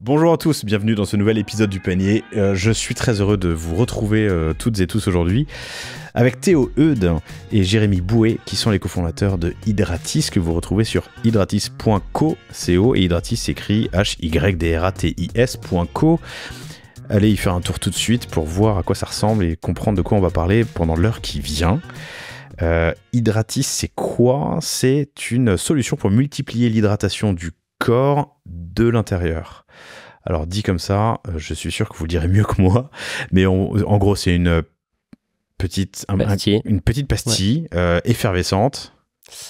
Bonjour à tous, bienvenue dans ce nouvel épisode du panier. Je suis très heureux de vous retrouver toutes et tous aujourd'hui avec Théo Eudes et Jérémy Bouet qui sont les cofondateurs de Hydratis que vous retrouvez sur hydratis.co et Hydratis s'écrit hydratis.co. Allez y faire un tour tout de suite pour voir à quoi ça ressemble et comprendre de quoi on va parler pendant l'heure qui vient. Hydratis, c'est quoi ? C'est une solution pour multiplier l'hydratation du corps de l'intérieur. Alors dit comme ça, je suis sûr que vous le direz mieux que moi, mais en gros c'est une petite pastille effervescente.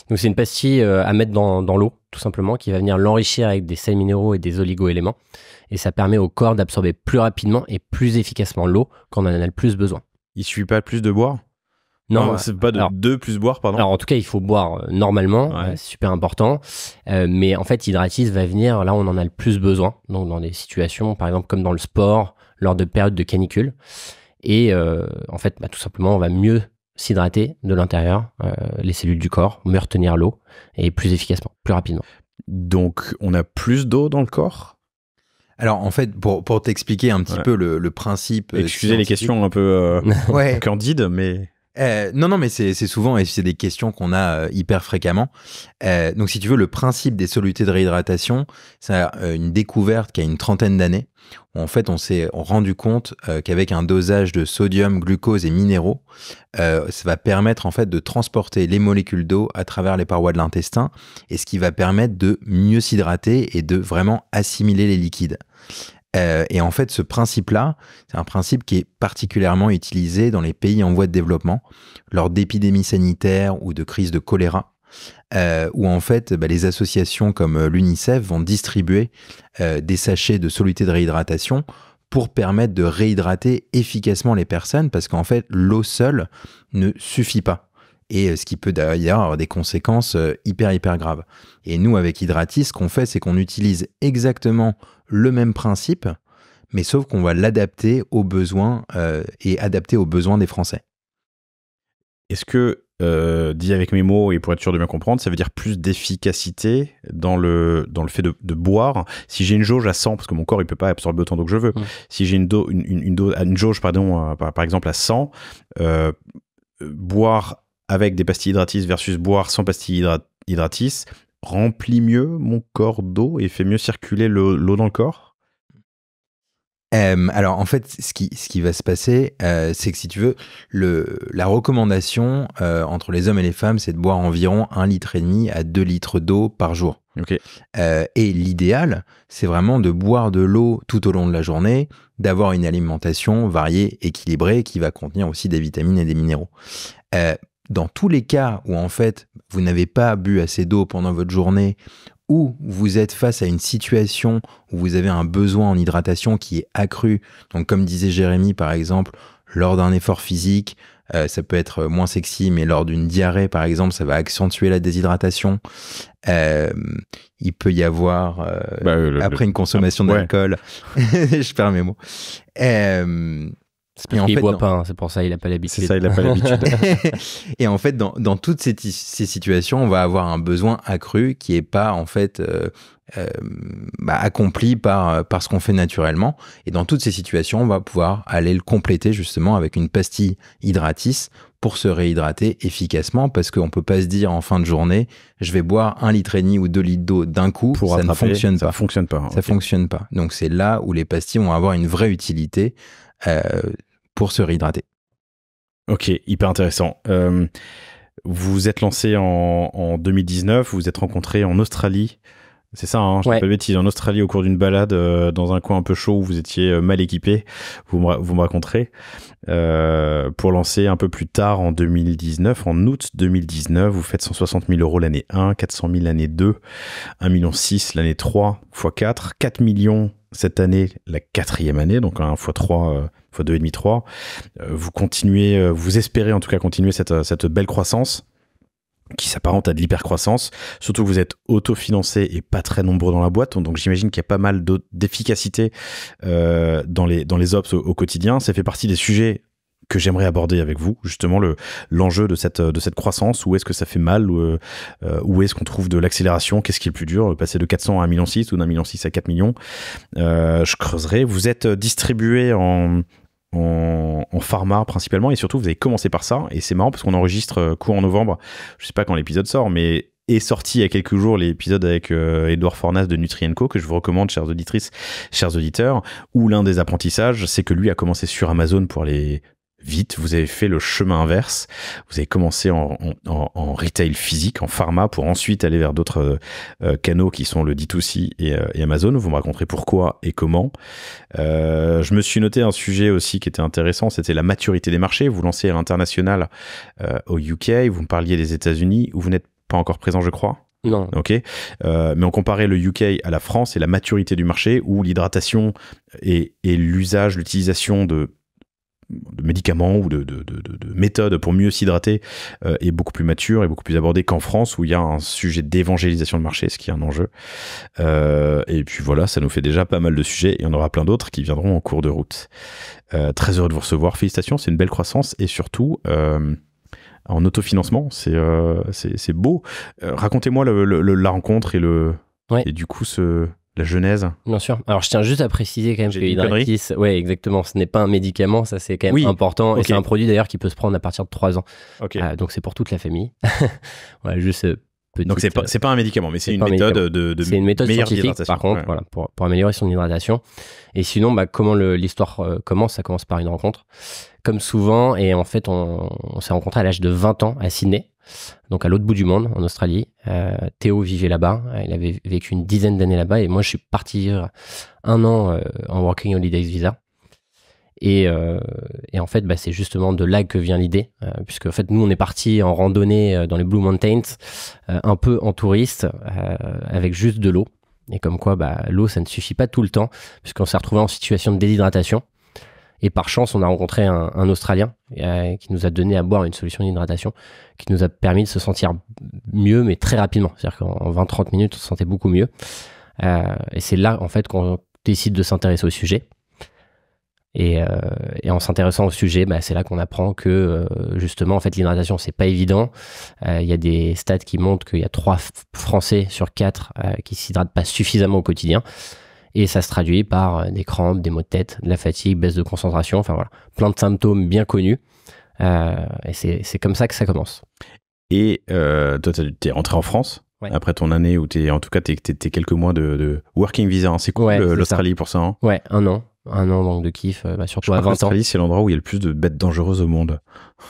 Donc c'est une pastille à mettre dans l'eau, tout simplement, qui va venir l'enrichir avec des sels minéraux et des oligo-éléments. Et ça permet au corps d'absorber plus rapidement et plus efficacement l'eau quand on en a le plus besoin. Il suffit pas plus de boire ? Non, c'est pas de plus boire, pardon. Alors en tout cas, il faut boire normalement, ouais. c'est super important. Mais en fait, Hydratis va venir là où on en a le plus besoin. Donc dans des situations, par exemple, comme dans le sport, lors de périodes de canicule. Et en fait, tout simplement, on va mieux s'hydrater de l'intérieur, les cellules du corps, mieux retenir l'eau et plus efficacement, plus rapidement. Donc on a plus d'eau dans le corps ? Alors en fait, pour t'expliquer un petit peu le principe... Excusez les questions un peu candides, mais... Non, mais c'est souvent, et c'est des questions qu'on a hyper fréquemment. Donc si tu veux, le principe des solutés de réhydratation, c'est une découverte qui a une trentaine d'années. En fait, on s'est rendu compte qu'avec un dosage de sodium, glucose et minéraux, ça va permettre en fait de transporter les molécules d'eau à travers les parois de l'intestin, et ce qui va permettre de mieux s'hydrater et de vraiment assimiler les liquides. Et en fait, ce principe-là, c'est un principe qui est particulièrement utilisé dans les pays en voie de développement, lors d'épidémies sanitaires ou de crises de choléra, où en fait, les associations comme l'UNICEF vont distribuer des sachets de solutés de réhydratation pour permettre de réhydrater efficacement les personnes, parce qu'en fait, l'eau seule ne suffit pas. Et ce qui peut d'ailleurs avoir des conséquences hyper graves. Et nous, avec Hydratis, ce qu'on fait, c'est qu'on utilise exactement le même principe, mais sauf qu'on va l'adapter aux besoins et adapter aux besoins des Français. Est-ce que, dit avec mes mots et pour être sûr de bien comprendre, ça veut dire plus d'efficacité dans le fait de boire ? Si j'ai une jauge à 100, parce que mon corps il peut pas absorber autant d'eau que je veux, si j'ai une jauge par exemple à 100, boire avec des pastilles Hydratis versus boire sans pastilles Hydratis remplit mieux mon corps d'eau et fait mieux circuler l'eau dans le corps ? Alors en fait, ce qui va se passer, c'est que si tu veux, la recommandation entre les hommes et les femmes, c'est de boire environ 1,5 litre à 2 litres d'eau par jour. Okay. Et l'idéal, c'est vraiment de boire de l'eau tout au long de la journée, d'avoir une alimentation variée, équilibrée, qui va contenir aussi des vitamines et des minéraux. Dans tous les cas où en fait vous n'avez pas bu assez d'eau pendant votre journée, ou vous êtes face à une situation où vous avez un besoin en hydratation qui est accru, donc comme disait Jérémy par exemple, lors d'un effort physique, ça peut être moins sexy, mais lors d'une diarrhée par exemple, ça va accentuer la déshydratation. Il peut y avoir, après une consommation d'alcool, je perds mes mots. C'est parce qu'il boit pas, c'est pour ça il n'a pas l'habitude. C'est ça, il n'a pas l'habitude. Et en fait, dans toutes ces situations, on va avoir un besoin accru qui n'est pas en fait accompli par ce qu'on fait naturellement. Et dans toutes ces situations, on va pouvoir aller le compléter justement avec une pastille Hydratis pour se réhydrater efficacement, parce qu'on ne peut pas se dire en fin de journée, je vais boire 1,5 litre ou 2 litres d'eau d'un coup, ça ne fonctionne pas. Ça fonctionne pas. Ça fonctionne pas. Donc c'est là où les pastilles vont avoir une vraie utilité pour se réhydrater. Ok, hyper intéressant. Vous êtes lancé en 2019, vous vous êtes rencontrés en Australie. C'est ça, hein, je ne dis pas de bêtises, en Australie au cours d'une balade dans un coin un peu chaud où vous étiez mal équipé, vous me raconterez, pour lancer un peu plus tard en 2019, en août 2019, vous faites 160 000 € l'année 1, 400 000 l'année 2, 1,6 million l'année 3, x 4, 4 millions cette année, la 4e année, donc 1 x 3, x 2,5, 3. Vous continuez, vous espérez en tout cas continuer cette belle croissance qui s'apparente à de l'hypercroissance, surtout que vous êtes autofinancé et pas très nombreux dans la boîte, donc j'imagine qu'il y a pas mal d'efficacité dans les ops au quotidien. Ça fait partie des sujets que j'aimerais aborder avec vous, justement l'enjeu de cette croissance. Où est-ce que ça fait mal, où est-ce qu'on trouve de l'accélération, qu'est-ce qui est le plus dur, passer de 400 à 1,6 million ou d'1,6 million à 4 millions. Je creuserai. Vous êtes distribué en pharma principalement, et surtout vous avez commencé par ça, et c'est marrant parce qu'on enregistre courant novembre, je sais pas quand l'épisode sort, mais est sorti il y a quelques jours l'épisode avec Edouard Fornas de Nutri & Co, que je vous recommande, chères auditrices, chers auditeurs, où l'un des apprentissages, c'est que lui a commencé sur Amazon pour aller vite. Vous avez fait le chemin inverse, vous avez commencé en retail physique, en pharma, pour ensuite aller vers d'autres canaux qui sont le D2C et Amazon. Vous me raconterez pourquoi et comment. Je me suis noté un sujet aussi qui était intéressant, c'était la maturité des marchés. Vous lancez à l'international au UK, vous me parliez des États-Unis, où vous n'êtes pas encore présent, je crois. Non. Ok. Mais on comparait le UK à la France et la maturité du marché, où l'hydratation et l'usage, l'utilisation de médicaments ou de méthodes pour mieux s'hydrater est beaucoup plus mature et beaucoup plus abordé qu'en France, où il y a un sujet d'évangélisation de marché, ce qui est un enjeu. Et puis voilà, ça nous fait déjà pas mal de sujets, et il y en aura plein d'autres qui viendront en cours de route. Très heureux de vous recevoir, félicitations, c'est une belle croissance, et surtout en autofinancement, c'est beau. Racontez-moi la rencontre et du coup la genèse. Bien sûr. Alors, je tiens juste à préciser quand même que Hydratis, ouais, exactement, ce n'est pas un médicament, ça c'est quand même important. Okay. Et c'est un produit d'ailleurs qui peut se prendre à partir de 3 ans. Okay. Donc, c'est pour toute la famille. Voilà, juste petite, donc, c'est pas un médicament, mais c'est une méthode de c'est une méthode scientifique, par contre, voilà, pour améliorer son hydratation. Et sinon, comment l'histoire commence, ça commence par une rencontre. Comme souvent, et en fait, on s'est rencontrés à l'âge de 20 ans à Sydney. Donc à l'autre bout du monde, en Australie. Théo vivait là-bas, il avait vécu une dizaine d'années là-bas, et moi je suis parti vivre 1 an en Working Holidays Visa. Et en fait, c'est justement de là que vient l'idée, puisque en fait, nous on est parti en randonnée dans les Blue Mountains, un peu en touriste, avec juste de l'eau. Et comme quoi, l'eau, ça ne suffit pas tout le temps, puisqu'on s'est retrouvé en situation de déshydratation. Et par chance, on a rencontré un Australien qui nous a donné à boire une solution d'hydratation qui nous a permis de se sentir mieux, mais très rapidement. C'est-à-dire qu'en 20-30 minutes, on se sentait beaucoup mieux. Et c'est là, en fait, qu'on décide de s'intéresser au sujet. Et en s'intéressant au sujet, c'est là qu'on apprend que, justement, en fait, l'hydratation, c'est pas évident. Il y a des stats qui montrent qu'il y a 3 Français sur 4 qui s'hydratent pas suffisamment au quotidien. Et ça se traduit par des crampes, des maux de tête, de la fatigue, baisse de concentration, enfin voilà, plein de symptômes bien connus. Et c'est comme ça que ça commence. Et toi, t'es rentré en France après ton année où en tout cas, t'es quelques mois de working visa. Hein. C'est cool l'Australie pour ça. Hein. Ouais, 1 an. 1 an donc de kiff, surtout à 20 ans. L'Australie, c'est l'endroit où il y a le plus de bêtes dangereuses au monde.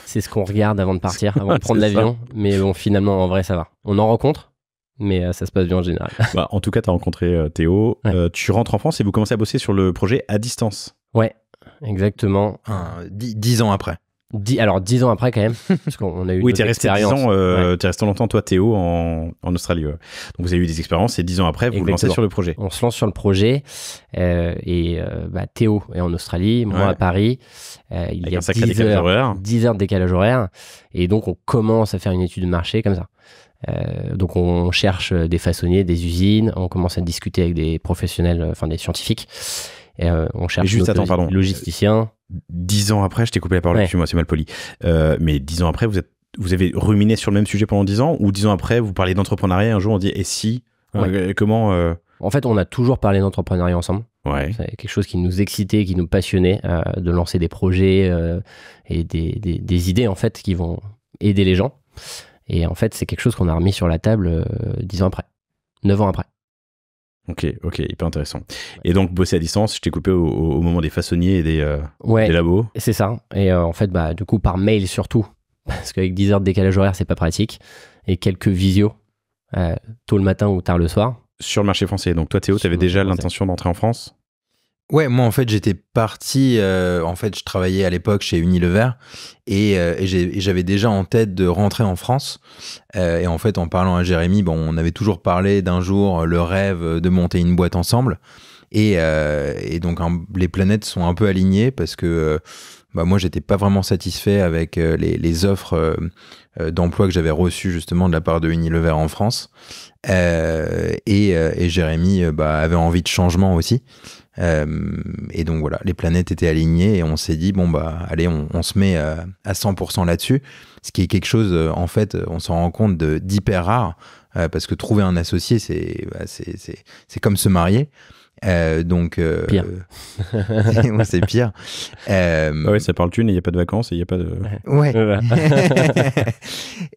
C'est ce qu'on regarde avant de partir, avant de prendre l'avion. Mais bon, finalement, en vrai, ça va. On en rencontre. Mais ça se passe bien en général. En tout cas, tu as rencontré Théo. Ouais. Tu rentres en France et vous commencez à bosser sur le projet à distance. Ouais, exactement. 10 ans après. 10 ans après quand même, parce qu'on a eu oui, t'es resté 10 ans, t'es resté longtemps, toi Théo, en Australie. Ouais. Donc vous avez eu des expériences et 10 ans après, vous vous lancez sur le projet. On se lance sur le projet Théo est en Australie, moi à Paris. Il y a 10 heures de décalage horaire. Et donc on commence à faire une étude de marché comme ça. Donc on cherche des façonniers, des usines, on commence à discuter avec des professionnels, enfin des scientifiques, et on cherche des logisticiens. 10 ans après, je t'ai coupé la parole, excuse-moi, c'est mal poli. Mais 10 ans après, vous avez ruminé sur le même sujet pendant 10 ans, ou 10 ans après, vous parlez d'entrepreneuriat, un jour on dit et si comment En fait, on a toujours parlé d'entrepreneuriat ensemble. Ouais. C'est quelque chose qui nous excitait, qui nous passionnait, de lancer des projets et des idées en fait qui vont aider les gens. Et en fait, c'est quelque chose qu'on a remis sur la table 10 ans après, 9 ans après. Ok, hyper intéressant. Et donc, bosser à distance, je t'ai coupé au moment des façonniers et des labos. C'est ça. Et en fait, du coup, par mail surtout, parce qu'avec 10 heures de décalage horaire, c'est pas pratique. Et quelques visios, tôt le matin ou tard le soir. Sur le marché français. Donc toi, Théo, tu avais déjà l'intention d'entrer en France ? Ouais, moi en fait j'étais parti, en fait je travaillais à l'époque chez Unilever et j'avais déjà en tête de rentrer en France et en fait en parlant à Jérémy, on avait toujours parlé d'un jour le rêve de monter une boîte ensemble et donc les planètes sont un peu alignées parce que moi j'étais pas vraiment satisfait avec les offres d'emploi que j'avais reçues justement de la part de Unilever en France et Jérémy avait envie de changement aussi. Et donc voilà, les planètes étaient alignées et on s'est dit, bon bah allez, on se met à 100% là-dessus, ce qui est quelque chose, en fait, on s'en rend compte d'hyper rare, parce que trouver un associé, c'est comme se marier. Donc pire. Ouais, c'est pire. Ouais, ça parle thune et il n'y a pas de vacances et il n'y a pas de... Ouais.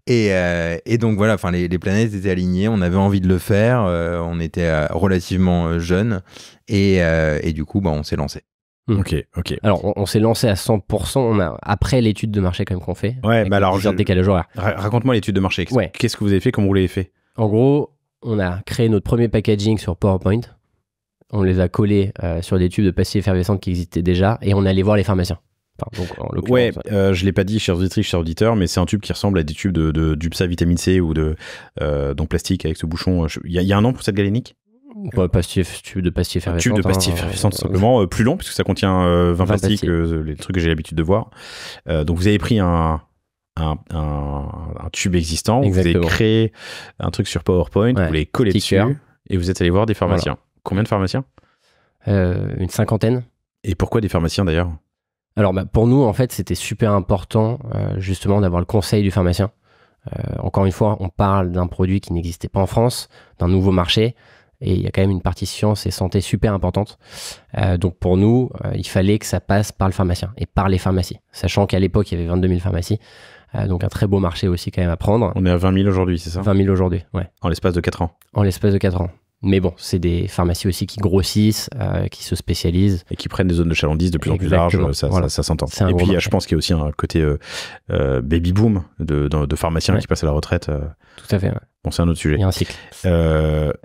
Et donc voilà, enfin les planètes étaient alignées, on avait envie de le faire, on était relativement jeunes et du coup, bah, on s'est lancé. Ok. Alors, on s'est lancé à 100%, après l'étude de marché quand même qu'on fait. Ouais, bah alors... décalage horaire. Raconte-moi l'étude de marché. Ouais. Qu'est-ce que vous avez fait, comment vous l'avez fait? En gros, on a créé notre premier packaging sur PowerPoint. On les a collés sur des tubes de pastille effervescente qui existaient déjà et on allait voir les pharmaciens. Enfin, donc, en ouais, je l'ai pas dit, chers auditrices, chers auditeurs, mais c'est un tube qui ressemble à des tubes de d'UPSA vitamine C ou donc plastique avec ce bouchon. Il y a un nom pour cette galénique? Tube de pastille effervescente. Tube de pastille effervescente, tout simplement. Plus long, puisque ça contient 20 plastiques, les trucs que j'ai l'habitude de voir. Donc vous avez pris un tube existant, Exactement. vous avez créé un truc sur PowerPoint, vous l'avez collé dessus et vous êtes allé voir des pharmaciens. Voilà. Combien de pharmaciens? Une 50aine. Et pourquoi des pharmaciens d'ailleurs? Alors pour nous, en fait, c'était super important justement d'avoir le conseil du pharmacien. Encore une fois, on parle d'un produit qui n'existait pas en France, d'un nouveau marché, et il y a quand même une partie science et santé super importante. Donc pour nous, il fallait que ça passe par le pharmacien et par les pharmacies, sachant qu'à l'époque, il y avait 22 000 pharmacies. Donc un très beau marché aussi quand même à prendre. On est à 20 000 aujourd'hui, c'est ça? 20 000 aujourd'hui, ouais. En l'espace de 4 ans. En l'espace de 4 ans. Mais bon, c'est des pharmacies aussi qui grossissent, qui se spécialisent. Et qui prennent des zones de chalandise de plus en plus larges, ça s'entend. Et puis, je pense qu'il y a aussi un côté baby boom de pharmaciens qui passent à la retraite. Tout à fait, ouais. Bon, c'est un autre sujet. Il y a un cycle.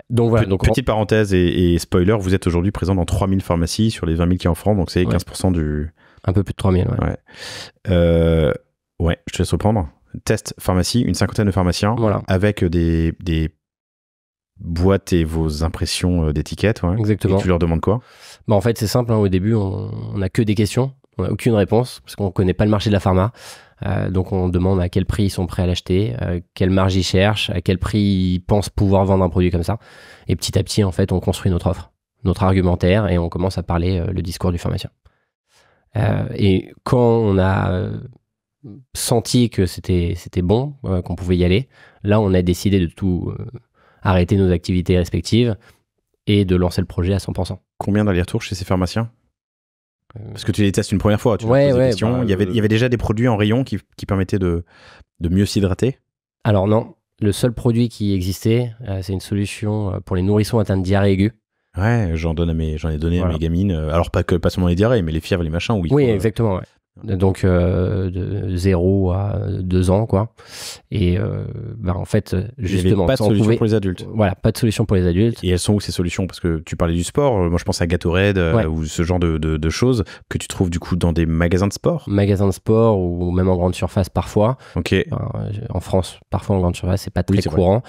Donc voilà. Petite parenthèse et spoiler, vous êtes aujourd'hui présent dans 3000 pharmacies sur les 20 000 qui en France, donc c'est 15% du... Un peu plus de 3000, ouais. Ouais, je te laisse reprendre. Test pharmacie, une 50aine de pharmaciens, avec des boîtes et vos impressions d'étiquettes. Ouais. Exactement. Et tu leur demandes quoi? Bah en fait, c'est simple. Au début, on n'a que des questions. On n'a aucune réponse parce qu'on ne connaît pas le marché de la pharma. Donc, on demande à quel prix ils sont prêts à l'acheter, quelle marge ils cherchent, à quel prix ils pensent pouvoir vendre un produit comme ça. Et petit à petit, en fait, on construit notre offre, notre argumentaire et on commence à parler le discours du pharmacien. Et quand on a senti que c'était bon, qu'on pouvait y aller, là, on a décidé de tout... arrêter nos activités respectives et de lancer le projet à 100%. Combien d'allers-retours chez ces pharmaciens? Parce que tu les testes une première fois, tu poses des questions. Bah, il y avait déjà des produits en rayon qui permettaient de mieux s'hydrater? Alors non, le seul produit qui existait, c'est une solution pour les nourrissons atteints de diarrhée aiguë. Ouais, j'en ai donné à mes gamines. Alors pas seulement les diarrhées, mais les fièvres, les machins. Oui, exactement. Ouais. Donc de 0 à 2 ans, quoi. Et en fait, justement, pas de solution pour les adultes. Voilà, pas de solution pour les adultes. Et elles sont où ces solutions? Parce que tu parlais du sport. Moi, je pense à Gatorade ou ce genre de choses que tu trouves du coup dans des magasins de sport. Magasins de sport ou même en grande surface parfois. Ok. En France, parfois en grande surface, c'est pas très courant.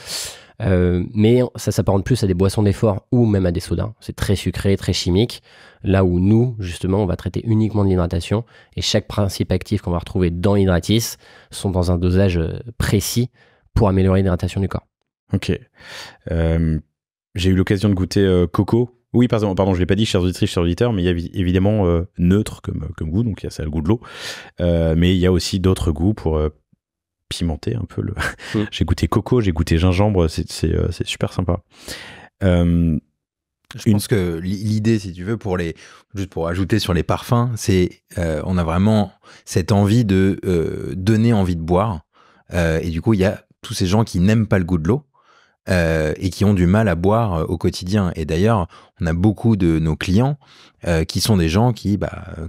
Mais ça s'apparente plus à des boissons d'effort ou même à des sodas. C'est très sucré, très chimique. Là où nous, justement, on va traiter uniquement de l'hydratation et chaque principe actif qu'on va retrouver dans Hydratis sont dans un dosage précis pour améliorer l'hydratation du corps. Ok. J'ai eu l'occasion de goûter coco. Oui, pardon, je ne l'ai pas dit, chers auditrices, chers auditeurs, mais il y a évidemment neutre comme goût, donc ça a le goût de l'eau. Mais il y a aussi d'autres goûts pour pimenter un peu. J'ai goûté coco, j'ai goûté gingembre, c'est super sympa. Je pense que l'idée, si tu veux, juste pour ajouter sur les parfums, c'est on a vraiment cette envie de donner envie de boire. Et du coup, il y a tous ces gens qui n'aiment pas le goût de l'eau et qui ont du mal à boire au quotidien. Et d'ailleurs, on a beaucoup de nos clients qui sont des gens qui,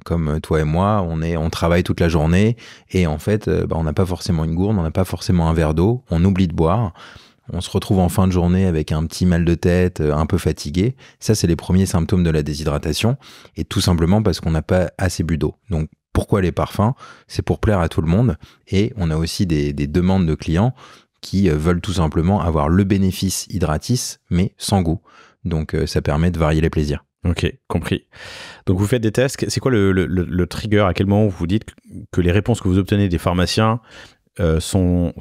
comme toi et moi, on travaille toute la journée et en fait, on n'a pas forcément une gourde, on n'a pas forcément un verre d'eau, on oublie de boire. On se retrouve en fin de journée avec un petit mal de tête, un peu fatigué. Ça, c'est les premiers symptômes de la déshydratation. Et tout simplement parce qu'on n'a pas assez bu d'eau. Donc, pourquoi les parfums? C'est pour plaire à tout le monde. Et on a aussi des demandes de clients qui veulent tout simplement avoir le bénéfice Hydratis, mais sans goût. Donc, ça permet de varier les plaisirs. Ok, compris. Donc, vous faites des tests. C'est quoi le trigger? À quel moment vous vous dites que les réponses que vous obtenez des pharmaciens sont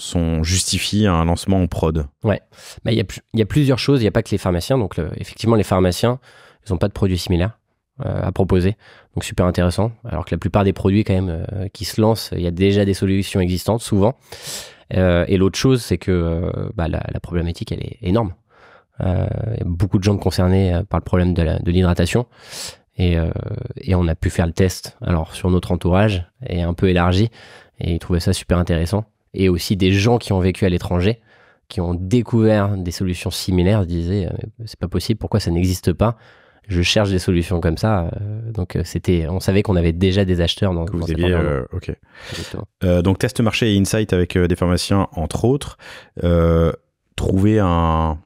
justifiés à un lancement en prod? Ouais, il y a plusieurs choses. Il n'y a pas que les pharmaciens. Donc, effectivement, les pharmaciens, ils n'ont pas de produits similaires. à proposer. Donc super intéressant. Alors que la plupart des produits quand même qui se lancent, il y a déjà des solutions existantes souvent. Et l'autre chose, c'est que la problématique, elle est énorme. Il y a beaucoup de gens concernés par le problème de l'hydratation. Et on a pu faire le test alors sur notre entourage et un peu élargi. Et ils trouvaient ça super intéressant. Et aussi des gens qui ont vécu à l'étranger, qui ont découvert des solutions similaires, disaient c'est pas possible, pourquoi ça n'existe pas? Je cherche des solutions comme ça. Donc on savait qu'on avait déjà des acheteurs dans vous cette aviez, ok. Donc test marché et insight avec des pharmaciens entre autres. Trouver un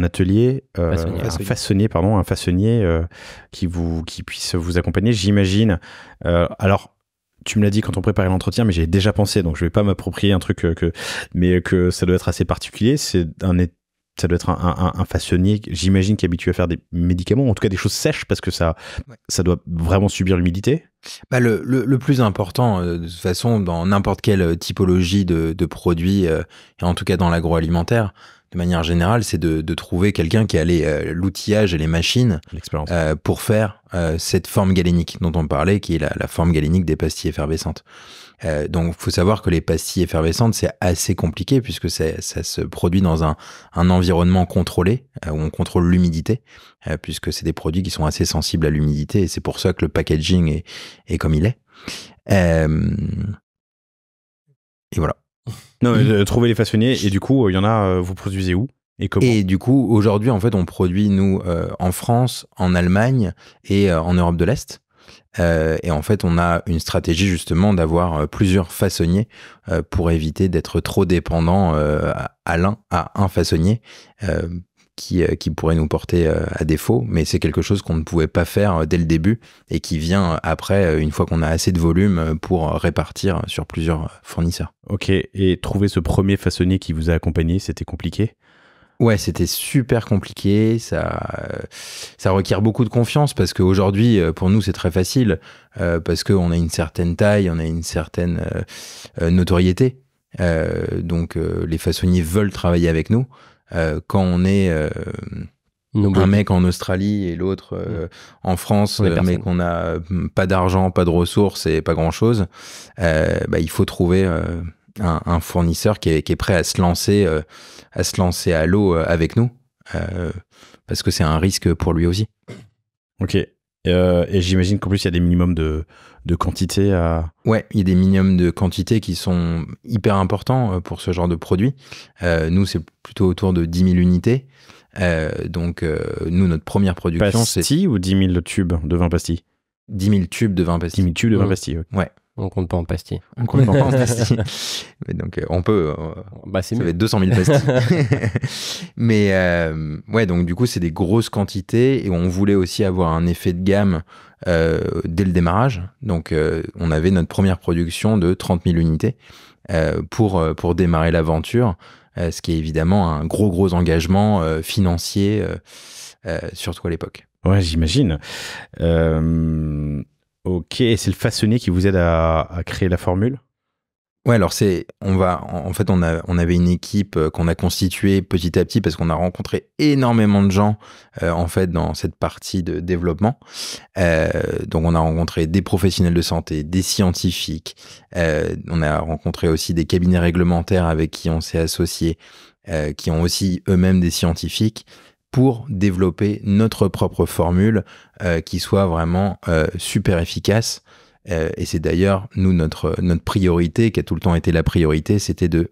atelier, un façonnier qui puisse vous accompagner, j'imagine. Alors tu me l'as dit quand on préparait l'entretien, mais j'ai déjà pensé, donc je vais pas m'approprier un truc mais que ça doit être assez particulier. Ça doit être un façonnier, j'imagine, qui est habitué à faire des médicaments, en tout cas des choses sèches, parce que ça doit vraiment subir l'humidité. Le plus important, de toute façon, dans n'importe quelle typologie de produits, et en tout cas dans l'agroalimentaire, de manière générale, c'est de trouver quelqu'un qui a l'outillage et les machines pour faire cette forme galénique dont on parlait, qui est la forme galénique des pastilles effervescentes. Donc, il faut savoir que les pastilles effervescentes, c'est assez compliqué puisque ça se produit dans un environnement contrôlé, où on contrôle l'humidité, puisque c'est des produits qui sont assez sensibles à l'humidité, et c'est pour ça que le packaging est comme il est. Et voilà. Non, trouver les façonniers, et du coup, il y en a, vous produisez où et comment? Et du coup, aujourd'hui, en fait, on produit, nous, en France, en Allemagne et en Europe de l'Est. Et en fait, on a une stratégie justement d'avoir plusieurs façonniers pour éviter d'être trop dépendant à un façonnier qui pourrait nous porter à défaut. Mais c'est quelque chose qu'on ne pouvait pas faire dès le début et qui vient après, une fois qu'on a assez de volume pour répartir sur plusieurs fournisseurs. Ok, et trouver ce premier façonnier qui vous a accompagné, c'était compliqué? Ouais, c'était super compliqué, ça requiert beaucoup de confiance parce qu'aujourd'hui, pour nous, c'est très facile parce qu'on a une certaine taille, on a une certaine notoriété. Donc, les façonniers veulent travailler avec nous. Quand on est un mec en Australie et l'autre en France, mais qu'on n'a pas d'argent, pas de ressources et pas grand-chose, il faut trouver un fournisseur qui est prêt à se lancer à l'eau avec nous, parce que c'est un risque pour lui aussi. Ok. Et j'imagine qu'en plus, il y a des minimums de quantité à... Ouais, il y a des minimums de quantité qui sont hyper importants pour ce genre de produit. Nous, c'est plutôt autour de 10 000 unités. Donc, nous, notre première production, c'est... Pastilles ou 10 000 tubes de 20 pastilles? 10 000 tubes de 20 pastilles. 10 000 tubes de 20 pastilles, okay. Ouais. On compte pas en pastilles. On compte pas en pastilles. Mais donc, on peut... c'est ça mieux. va être 200 000 pastilles. Mais ouais, donc du coup, c'est des grosses quantités et on voulait aussi avoir un effet de gamme dès le démarrage. Donc, on avait notre première production de 30 000 unités pour démarrer l'aventure, ce qui est évidemment un gros engagement financier, surtout à l'époque. Ouais, j'imagine. Ok, et c'est le façonnier qui vous aide à créer la formule? Ouais, alors on avait une équipe qu'on a constituée petit à petit parce qu'on a rencontré énormément de gens en fait dans cette partie de développement. Donc on a rencontré des professionnels de santé, des scientifiques, on a rencontré aussi des cabinets réglementaires avec qui on s'est associé, qui ont aussi eux-mêmes des scientifiques, pour développer notre propre formule qui soit vraiment super efficace. Et c'est d'ailleurs, nous, notre priorité, qui a tout le temps été la priorité, c'était de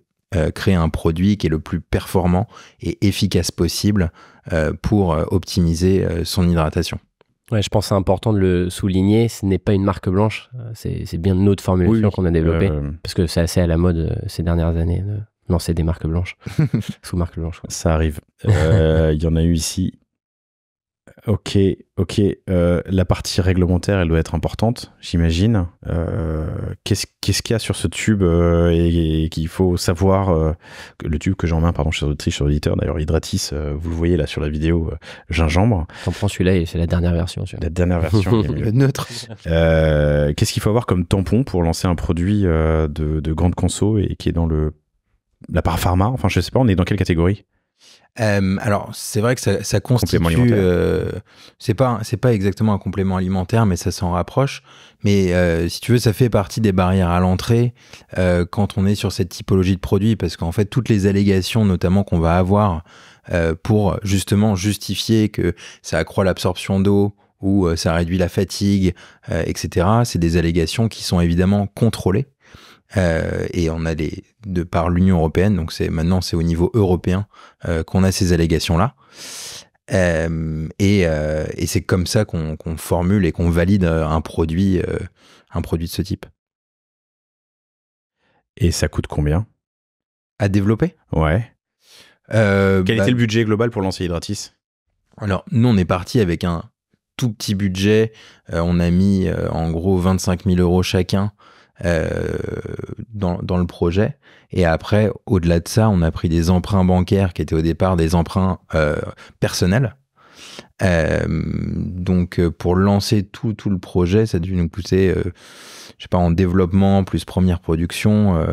créer un produit qui est le plus performant et efficace possible pour optimiser son hydratation. Ouais, je pense que c'est important de le souligner, ce n'est pas une marque blanche, c'est bien notre formulation qu'on a développée, parce que c'est assez à la mode ces dernières années de lancer des marques blanches, sous marque blanche. Quoi. Ça arrive. Il y en a eu ici. Ok. La partie réglementaire, elle doit être importante, j'imagine. Qu'est-ce qu'il y a sur ce tube et qu'il faut savoir le tube que j'en mets, pardon, chers auditeurs, d'ailleurs, Hydratis, vous le voyez là sur la vidéo, gingembre. T'en prends celui-là et c'est la dernière version. La dernière version. Le neutre. Qu'est-ce qu'il faut avoir comme tampon pour lancer un produit de grande conso et qui est dans la part pharma? Enfin, je sais pas, on est dans quelle catégorie? Alors, c'est vrai que ça constitue... c'est pas exactement un complément alimentaire, mais ça s'en rapproche. Mais si tu veux, ça fait partie des barrières à l'entrée quand on est sur cette typologie de produit, parce qu'en fait, toutes les allégations, notamment qu'on va avoir pour justement justifier que ça accroît l'absorption d'eau ou ça réduit la fatigue, etc., c'est des allégations qui sont évidemment contrôlées. Et on a de par l'Union européenne, donc maintenant c'est au niveau européen qu'on a ces allégations-là. Et c'est comme ça qu'on formule et qu'on valide un produit de ce type. Et ça coûte combien à développer? Ouais. Quel était le budget global pour lancer Hydratis? Alors, nous, on est parti avec un tout petit budget. On a mis en gros 25 000 € chacun dans le projet. Et après, au-delà de ça, on a pris des emprunts bancaires qui étaient au départ des emprunts personnels. Donc, pour lancer tout le projet, ça a dû nous coûter, je sais pas, en développement plus première production,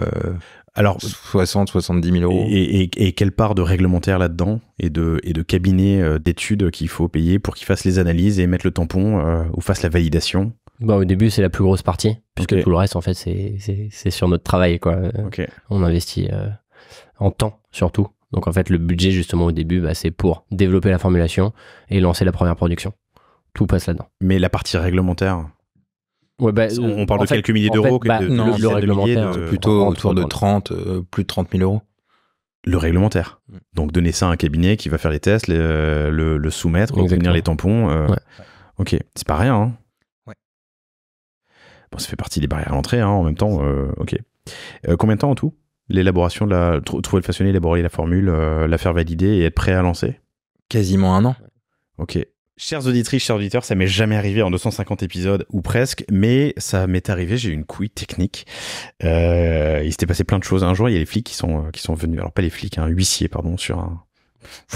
alors 60-70 000 €. Et quelle part de réglementaire là-dedans et de cabinet d'études qu'il faut payer pour qu'ils fassent les analyses et mettre le tampon ou fassent la validation? Au début, c'est la plus grosse partie, puisque tout le reste, en fait, c'est sur notre travail, quoi. On investit en temps, surtout. Donc, en fait, le budget, justement, au début, c'est pour développer la formulation et lancer la première production. Tout passe là-dedans. Mais la partie réglementaire, on parle de quelques milliers d'euros. Non, le réglementaire, plutôt autour de plus de 30 000 €. Le réglementaire. Donc, donner ça à un cabinet qui va faire les tests, le soumettre, obtenir les tampons. Ok, c'est pas rien, hein. Bon, ça fait partie des barrières à l'entrée, hein, en même temps. Ok. Combien de temps en tout? L'élaboration, trouver le façonnier, élaborer la formule, la faire valider et être prêt à lancer? Quasiment 1 an. Ok. Chères auditrices, chers auditeurs, ça m'est jamais arrivé en 250 épisodes, ou presque, mais ça m'est arrivé, j'ai eu une couille technique. Il s'était passé plein de choses. Un jour, il y a les flics qui sont venus, alors pas les flics, un huissier, pardon,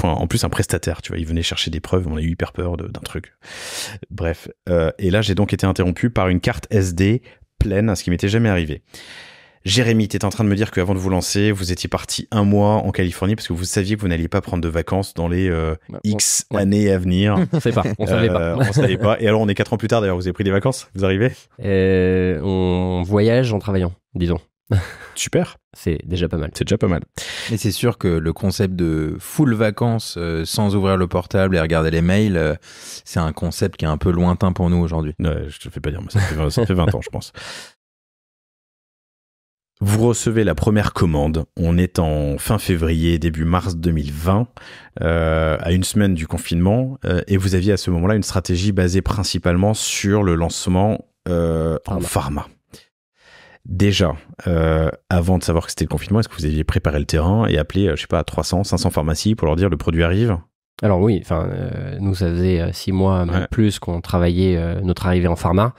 en plus un prestataire, tu vois, il venait chercher des preuves, on a eu hyper peur d'un truc. Bref, et là j'ai donc été interrompu par une carte SD pleine, ce qui m'était jamais arrivé. Jérémy, t'étais en train de me dire qu'avant de vous lancer, vous étiez parti 1 mois en Californie parce que vous saviez que vous n'alliez pas prendre de vacances dans les X années à venir. On savait pas. On savait pas. Et alors on est 4 ans plus tard d'ailleurs, vous avez pris des vacances? Vous arrivez? On voyage en travaillant, disons. Super. C'est déjà pas mal. C'est déjà pas mal. Mais c'est sûr que le concept de full vacances sans ouvrir le portable et regarder les mails, c'est un concept qui est un peu lointain pour nous aujourd'hui. Ouais, je te fais pas dire, mais ça fait 20 ans, je pense. Vous recevez la première commande. On est en fin février, début mars 2020, à 1 semaine du confinement, et vous aviez à ce moment-là une stratégie basée principalement sur le lancement en pharma. Déjà, avant de savoir que c'était le confinement, est-ce que vous aviez préparé le terrain et appelé, je sais pas, 300, 500 pharmacies pour leur dire le produit arrive? Alors oui, nous ça faisait 6 mois, même plus, qu'on travaillait notre arrivée en pharma.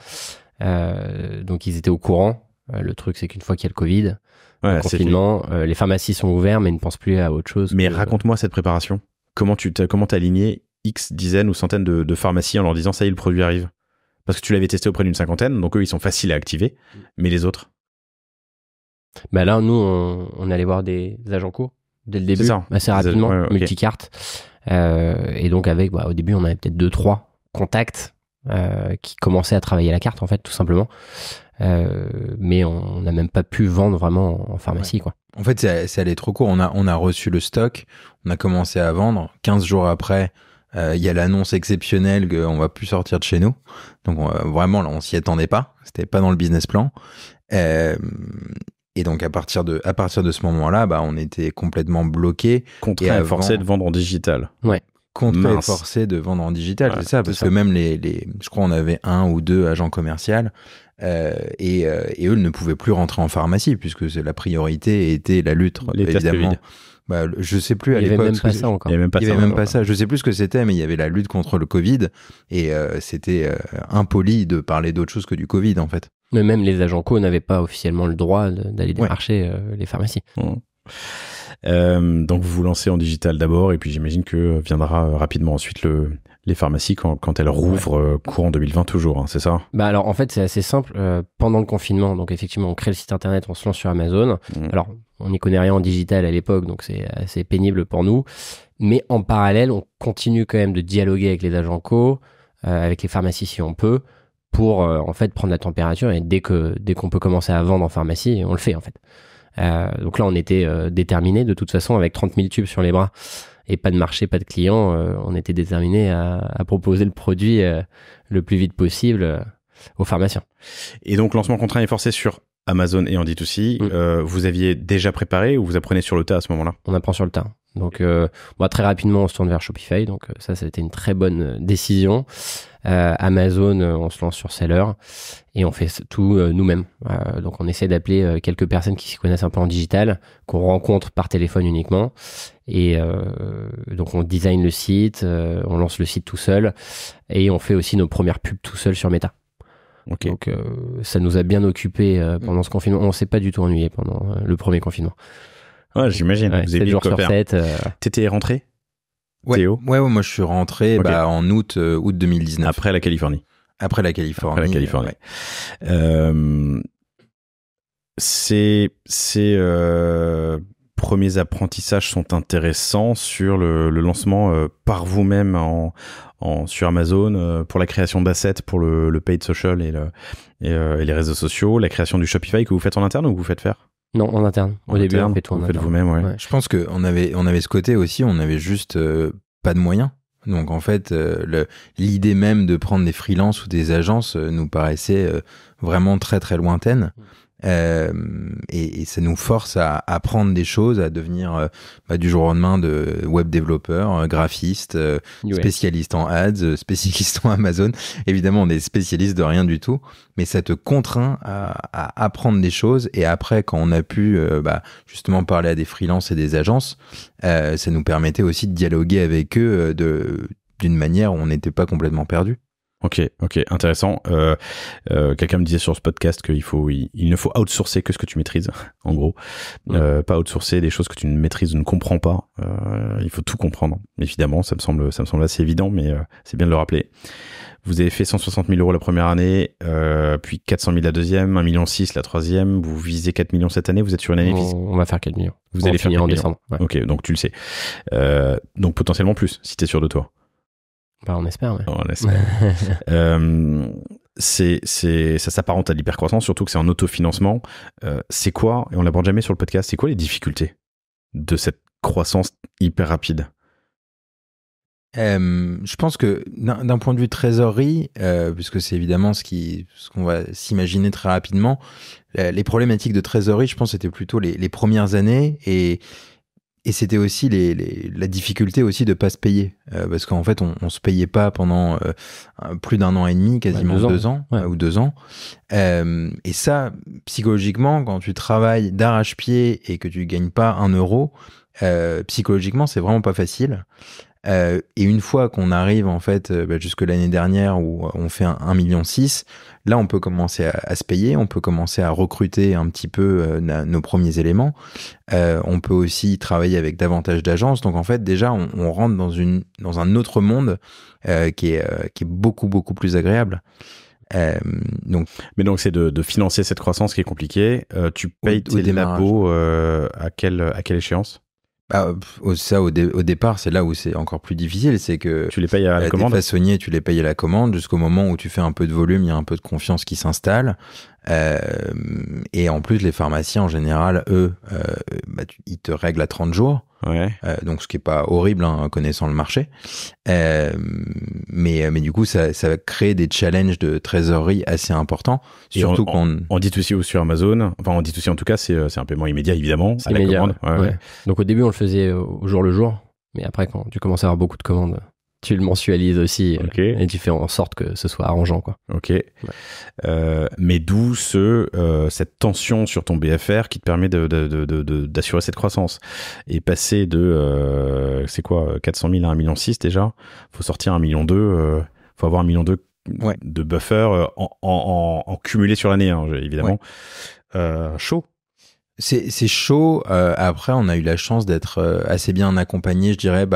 Donc ils étaient au courant. Le truc, c'est qu'une fois qu'il y a le Covid, le confinement, les pharmacies sont ouvertes, mais ils ne pensent plus à autre chose. Mais raconte-moi cette préparation. Comment t'as aligné X dizaines ou centaines de pharmacies en leur disant ça y est, le produit arrive? Parce que tu l'avais testé auprès d'une 50aine, donc eux, ils sont faciles à activer. Mais les autres? Là, nous, on allait voir des agents co dès le début, assez rapidement, multicartes. Et donc, au début, on avait peut-être 2-3 contacts qui commençaient à travailler la carte, en fait, tout simplement. Mais on n'a même pas pu vendre vraiment en pharmacie, quoi. En fait, c'est allé trop court. On a reçu le stock, on a commencé à vendre. 15 jours après, il y a l'annonce exceptionnelle qu'on va plus sortir de chez nous. Donc vraiment, là, on s'y attendait pas. C'était pas dans le business plan. Et donc à partir de ce moment-là, on était complètement bloqué. Contraint et forcé de vendre en digital. Ouais. Contraint et forcé de vendre en digital, c'est ça, parce que même je crois on avait 1 ou 2 agents commerciaux et eux ne pouvaient plus rentrer en pharmacie puisque la priorité était la lutte, évidemment. Je sais plus à l'époque. Il n'y avait même pas ça encore. Il y avait même pas ça. Je sais plus ce que c'était, mais il y avait la lutte contre le Covid et c'était impoli de parler d'autre chose que du Covid en fait. Mais même les agents co n'avaient pas officiellement le droit d'aller démarcher les pharmacies. Donc vous vous lancez en digital d'abord et puis j'imagine que viendra rapidement ensuite les pharmacies quand elles rouvrent courant 2020 toujours, hein, c'est ça? Bah alors en fait c'est assez simple. Pendant le confinement, donc effectivement on crée le site internet, on se lance sur Amazon. Alors on n'y connaît rien en digital à l'époque, donc c'est assez pénible pour nous. Mais en parallèle, on continue quand même de dialoguer avec les agents co, avec les pharmacies si on peut, pour en fait prendre la température, et dès qu'on peut commencer à vendre en pharmacie, on le fait en fait. Donc là on était déterminés de toute façon avec 30 000 tubes sur les bras et pas de marché, pas de clients, on était déterminés à proposer le produit le plus vite possible aux pharmaciens. Et donc lancement contraint et forcé sur Amazon et en D2C, vous aviez déjà préparé ou vous apprenez sur le tas à ce moment-là? On apprend sur le tas. Donc très rapidement on se tourne vers Shopify, donc ça a été une très bonne décision. Amazon, on se lance sur Seller et on fait tout nous-mêmes. Donc on essaie d'appeler quelques personnes qui s'y connaissent un peu en digital, qu'on rencontre par téléphone uniquement. Et donc on design le site, on lance le site tout seul et on fait aussi nos premières pubs tout seul sur Meta. Okay. Donc ça nous a bien occupés pendant ce confinement. On s'est pas du tout ennuyé pendant le premier confinement. Ouais, j'imagine. Ouais, vous avez 7 jours sur 7. T'étais rentré? Ouais. Théo? Ouais, moi je suis rentré en août 2019. Après la Californie. Après la Californie. Ouais. Ces premiers apprentissages sont intéressants sur le lancement par vous-même sur Amazon pour la création d'assets pour le paid social et les réseaux sociaux, la création du Shopify que vous faites en interne ou que vous faites faire? Non, en interne. Au début, on fait tout en interne. Vous faites vous-même, ouais. Je pense qu'on avait ce côté aussi, on avait juste pas de moyens. Donc en fait, l'idée même de prendre des freelances ou des agences nous paraissait vraiment très très lointaine. Et ça nous force à apprendre des choses, à devenir du jour au lendemain de web développeur, graphiste, spécialiste en ads, spécialiste en Amazon. Évidemment, on est spécialiste de rien du tout, mais ça te contraint à apprendre des choses. Et après, quand on a pu justement parler à des freelances et des agences, ça nous permettait aussi de dialoguer avec eux d'une manière où on n'était pas complètement perdu. Ok, intéressant. Quelqu'un me disait sur ce podcast qu'il ne faut outsourcer que ce que tu maîtrises, en gros. Pas outsourcer des choses que tu ne maîtrises ou ne comprends pas. Il faut tout comprendre. Évidemment, ça me semble assez évident, mais c'est bien de le rappeler. Vous avez fait 160 000 € la première année, puis 400 000 la deuxième, 1,6 million la troisième. Vous visez 4 millions cette année. Vous êtes sur une année On va faire 4 millions. Vous allez finir en décembre. Ouais. Ok, donc tu le sais. Donc potentiellement plus, si tu es sûr de toi. On espère, ouais. On espère. Ça s'apparente à l'hypercroissance, surtout que c'est en autofinancement. C'est quoi, et on l'aborde jamais sur le podcast, c'est quoi les difficultés de cette croissance hyper rapide? Je pense que d'un point de vue trésorerie, puisque c'est évidemment ce qu'on va s'imaginer très rapidement, les problématiques de trésorerie, je pense, c'était plutôt les premières années et c'était aussi la difficulté aussi de pas se payer, parce qu'en fait on se payait pas pendant plus d'1 an et demi, quasiment 2 ans, ou 2 ans. Et ça, psychologiquement, quand tu travailles d'arrache-pied et que tu gagnes pas 1 euro, psychologiquement c'est vraiment pas facile. Et une fois qu'on arrive en fait jusque l'année dernière où on fait 1,6 million, là on peut commencer à se payer, on peut commencer à recruter un petit peu nos premiers éléments, on peut aussi travailler avec davantage d'agences. Donc en fait déjà on rentre dans un autre monde qui est beaucoup plus agréable. Mais donc c'est de financer cette croissance qui est compliquée. Tu payes tes labos à quelle échéance? Au départ, c'est là où c'est encore plus difficile, c'est que tu les payes à la commande. Tes façonniers, tu les payes à la commande jusqu'au moment où tu fais un peu de volume, il y a un peu de confiance qui s'installe. Et en plus, les pharmaciens en général, eux, ils te règlent à 30 jours. Ouais. Donc ce qui est pas horrible, connaissant le marché. Mais du coup, ça va créer des challenges de trésorerie assez importants. Surtout on dit aussi sur Amazon. Enfin, on dit aussi en tout cas, c'est un paiement immédiat évidemment. C'est immédiat, la commande. Ouais. Donc au début, on le faisait au jour le jour. Mais après, quand tu commences à avoir beaucoup de commandes, tu le mensualises aussi, et tu fais en sorte que ce soit arrangeant, quoi. Ok. Ouais. Mais d'où cette tension sur ton BFR qui te permet d'assurer cette croissance. Et passer de, c'est quoi, 400 000 à 1,6 million déjà, faut sortir 1,2 million, faut avoir 1,2 million de buffer en cumulé sur l'année, hein, évidemment. Ouais. Chaud. C'est chaud. Après, on a eu la chance d'être assez bien accompagné, je dirais,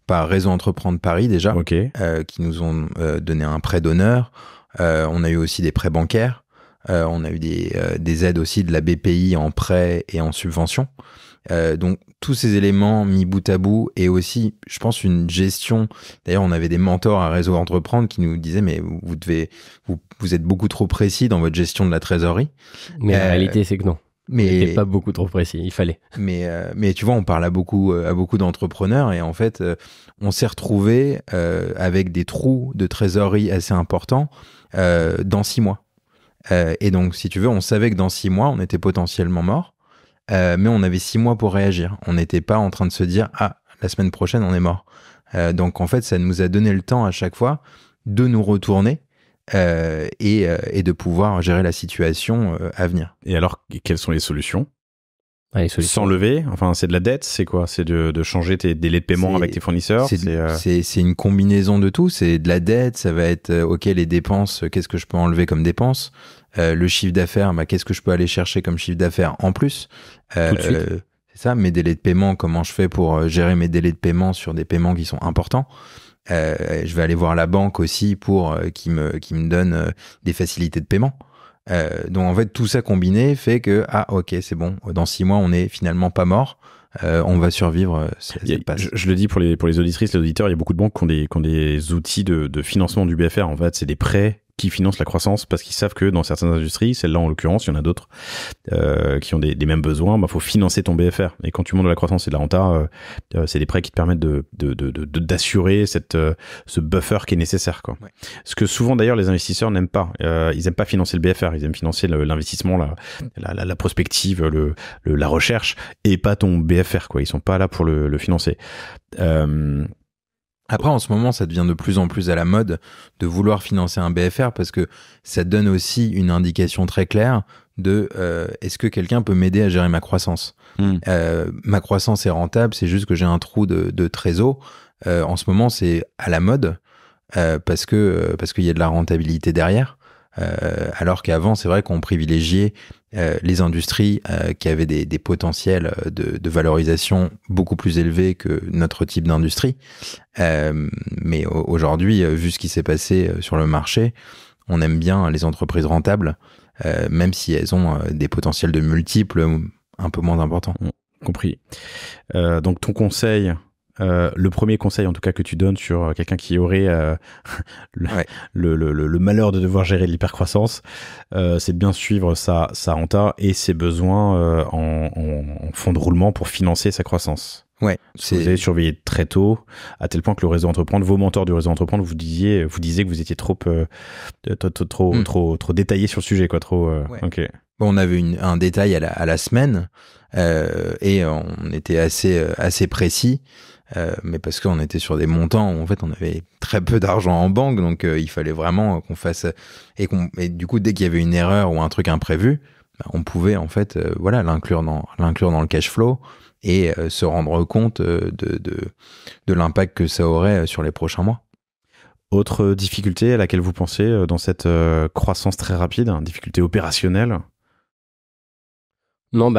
par Réseau Entreprendre Paris déjà, qui nous ont donné un prêt d'honneur. On a eu aussi des prêts bancaires. On a eu des aides aussi de la BPI en prêt et en subvention. Donc tous ces éléments mis bout à bout et aussi, je pense, une gestion. D'ailleurs, on avait des mentors à Réseau Entreprendre qui nous disaient mais vous êtes beaucoup trop précis dans votre gestion de la trésorerie. Mais la réalité, c'est que non. Mais pas beaucoup trop précis, il fallait. Mais tu vois, on parle à beaucoup d'entrepreneurs et en fait, on s'est retrouvé avec des trous de trésorerie assez importants dans 6 mois. Et donc, si tu veux, on savait que dans 6 mois, on était potentiellement mort. Mais on avait 6 mois pour réagir. On n'était pas en train de se dire « Ah, la semaine prochaine, on est mort ». Donc, en fait, ça nous a donné le temps à chaque fois de nous retourner et de pouvoir gérer la situation à venir. Et alors, quelles sont les solutions ? Les solutions. Sans lever, enfin, c'est de la dette, c'est quoi ? C'est de changer tes délais de paiement avec tes fournisseurs ? C'est une combinaison de tout. C'est de la dette, ça va être OK, les dépenses, qu'est-ce que je peux enlever comme dépenses ? Le chiffre d'affaires, qu'est-ce que je peux aller chercher comme chiffre d'affaires en plus ? Tout de suite. C'est ça, mes délais de paiement, comment je fais pour gérer mes délais de paiement sur des paiements qui sont importants ? Je vais aller voir la banque aussi pour qui me donne des facilités de paiement. Donc en fait, tout ça combiné fait que OK, c'est bon, dans 6 mois, on n'est finalement pas mort. On va survivre. Je le dis pour les auditrices, les auditeurs, il y a beaucoup de banques qui ont des outils de financement du BFR. En fait, c'est des prêts qui financent la croissance parce qu'ils savent que dans certaines industries, celle-là en l'occurrence, il y en a d'autres qui ont des mêmes besoins, faut financer ton BFR. Et quand tu montes de la croissance et de la renta, c'est des prêts qui te permettent d'assurer ce buffer qui est nécessaire, quoi. Ouais. Ce que souvent d'ailleurs les investisseurs n'aiment pas. Ils aiment pas financer le BFR, ils aiment financer l'investissement, la prospective, la recherche et pas ton BFR, quoi. Ils sont pas là pour le financer. Après, en ce moment, ça devient de plus en plus à la mode de vouloir financer un BFR parce que ça donne aussi une indication très claire de est-ce que quelqu'un peut m'aider à gérer ma croissance ? Ma croissance est rentable, c'est juste que j'ai un trou de trésor. En ce moment, c'est à la mode parce qu'il y a de la rentabilité derrière. Alors qu'avant, c'est vrai qu'on privilégiait les industries qui avaient des potentiels de valorisation beaucoup plus élevés que notre type d'industrie. Mais aujourd'hui, vu ce qui s'est passé sur le marché, on aime bien les entreprises rentables, même si elles ont des potentiels de multiples un peu moins importants. Compris. Donc ton conseil... le premier conseil en tout cas que tu donnes sur quelqu'un qui aurait le malheur de devoir gérer l'hypercroissance, c'est de bien suivre sa renta et ses besoins en fonds de roulement pour financer sa croissance. Ouais, vous avez surveillé très tôt, à tel point que le réseau Entreprendre, vos mentors du réseau Entreprendre vous disiez que vous étiez trop détaillé sur le sujet, quoi. Okay. Bon, on avait un détail à la semaine et on était assez précis. Mais parce qu'on était sur des montants où en fait on avait très peu d'argent en banque, donc il fallait vraiment qu'on fasse et du coup dès qu'il y avait une erreur ou un truc imprévu, on pouvait en fait l'inclure dans le cash flow et se rendre compte de l'impact que ça aurait sur les prochains mois. Autre difficulté à laquelle vous pensez dans cette croissance très rapide, difficulté opérationnelle? Non,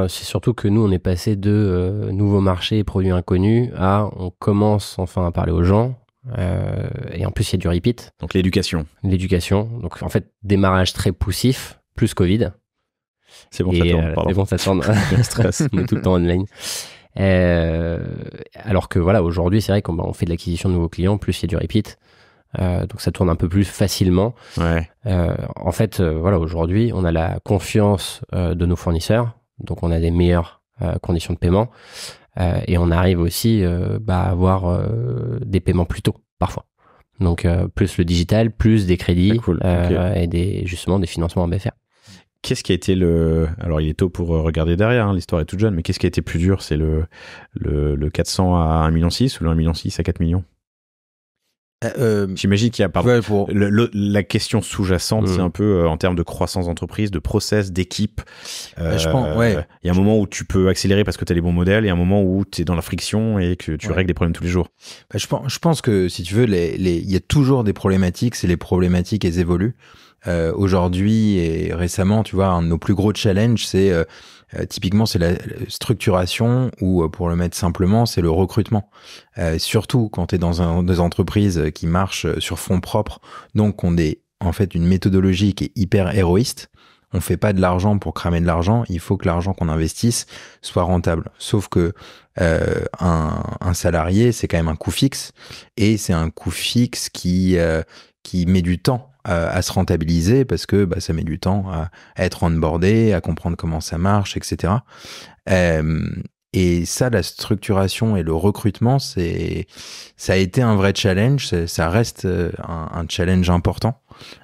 c'est surtout que nous, on est passé de nouveaux marchés et produits inconnus à on commence enfin à parler aux gens. Et en plus, il y a du repeat. Donc l'éducation. Donc en fait, démarrage très poussif, plus Covid. C'est bon, ça tourne. C'est bon, ça tourne. Stress. On est tout le temps online. Alors que aujourd'hui, c'est vrai qu'on fait de l'acquisition de nouveaux clients, plus il y a du repeat. Donc ça tourne un peu plus facilement. Ouais. En fait, aujourd'hui, on a la confiance de nos fournisseurs, donc on a des meilleures conditions de paiement et on arrive aussi à avoir des paiements plus tôt parfois. Donc plus le digital, plus des crédits et justement des financements en BFR. Qu'est-ce qui a été alors il est tôt pour regarder derrière, hein, l'histoire est toute jeune, mais qu'est-ce qui a été plus dur? C'est le 400 à 1,6 million ou le 1,6 million à 4 millions? J'imagine qu'il y a la question sous-jacente, c'est un peu en termes de croissance d'entreprise, de process, d'équipe. Je pense, il y a un moment où tu peux accélérer parce que tu as les bons modèles, et un moment où tu es dans la friction et que tu règles des problèmes tous les jours. Je pense que si tu veux, il y a toujours des problématiques, c'est les problématiques, elles évoluent. Aujourd'hui et récemment, tu vois, un de nos plus gros challenges, c'est typiquement c'est la structuration, ou pour le mettre simplement, c'est le recrutement. Surtout quand tu es dans des entreprises qui marchent sur fonds propres, donc on est en fait une méthodologie qui est hyper héroïste. On fait pas de l'argent pour cramer de l'argent, il faut que l'argent qu'on investisse soit rentable. Sauf que un salarié, c'est quand même un coût fixe, et c'est un coût fixe qui met du temps à se rentabiliser, parce que ça met du temps à être onboardé, à comprendre comment ça marche, etc. Et ça, la structuration et le recrutement, ça a été un vrai challenge, ça reste un challenge important,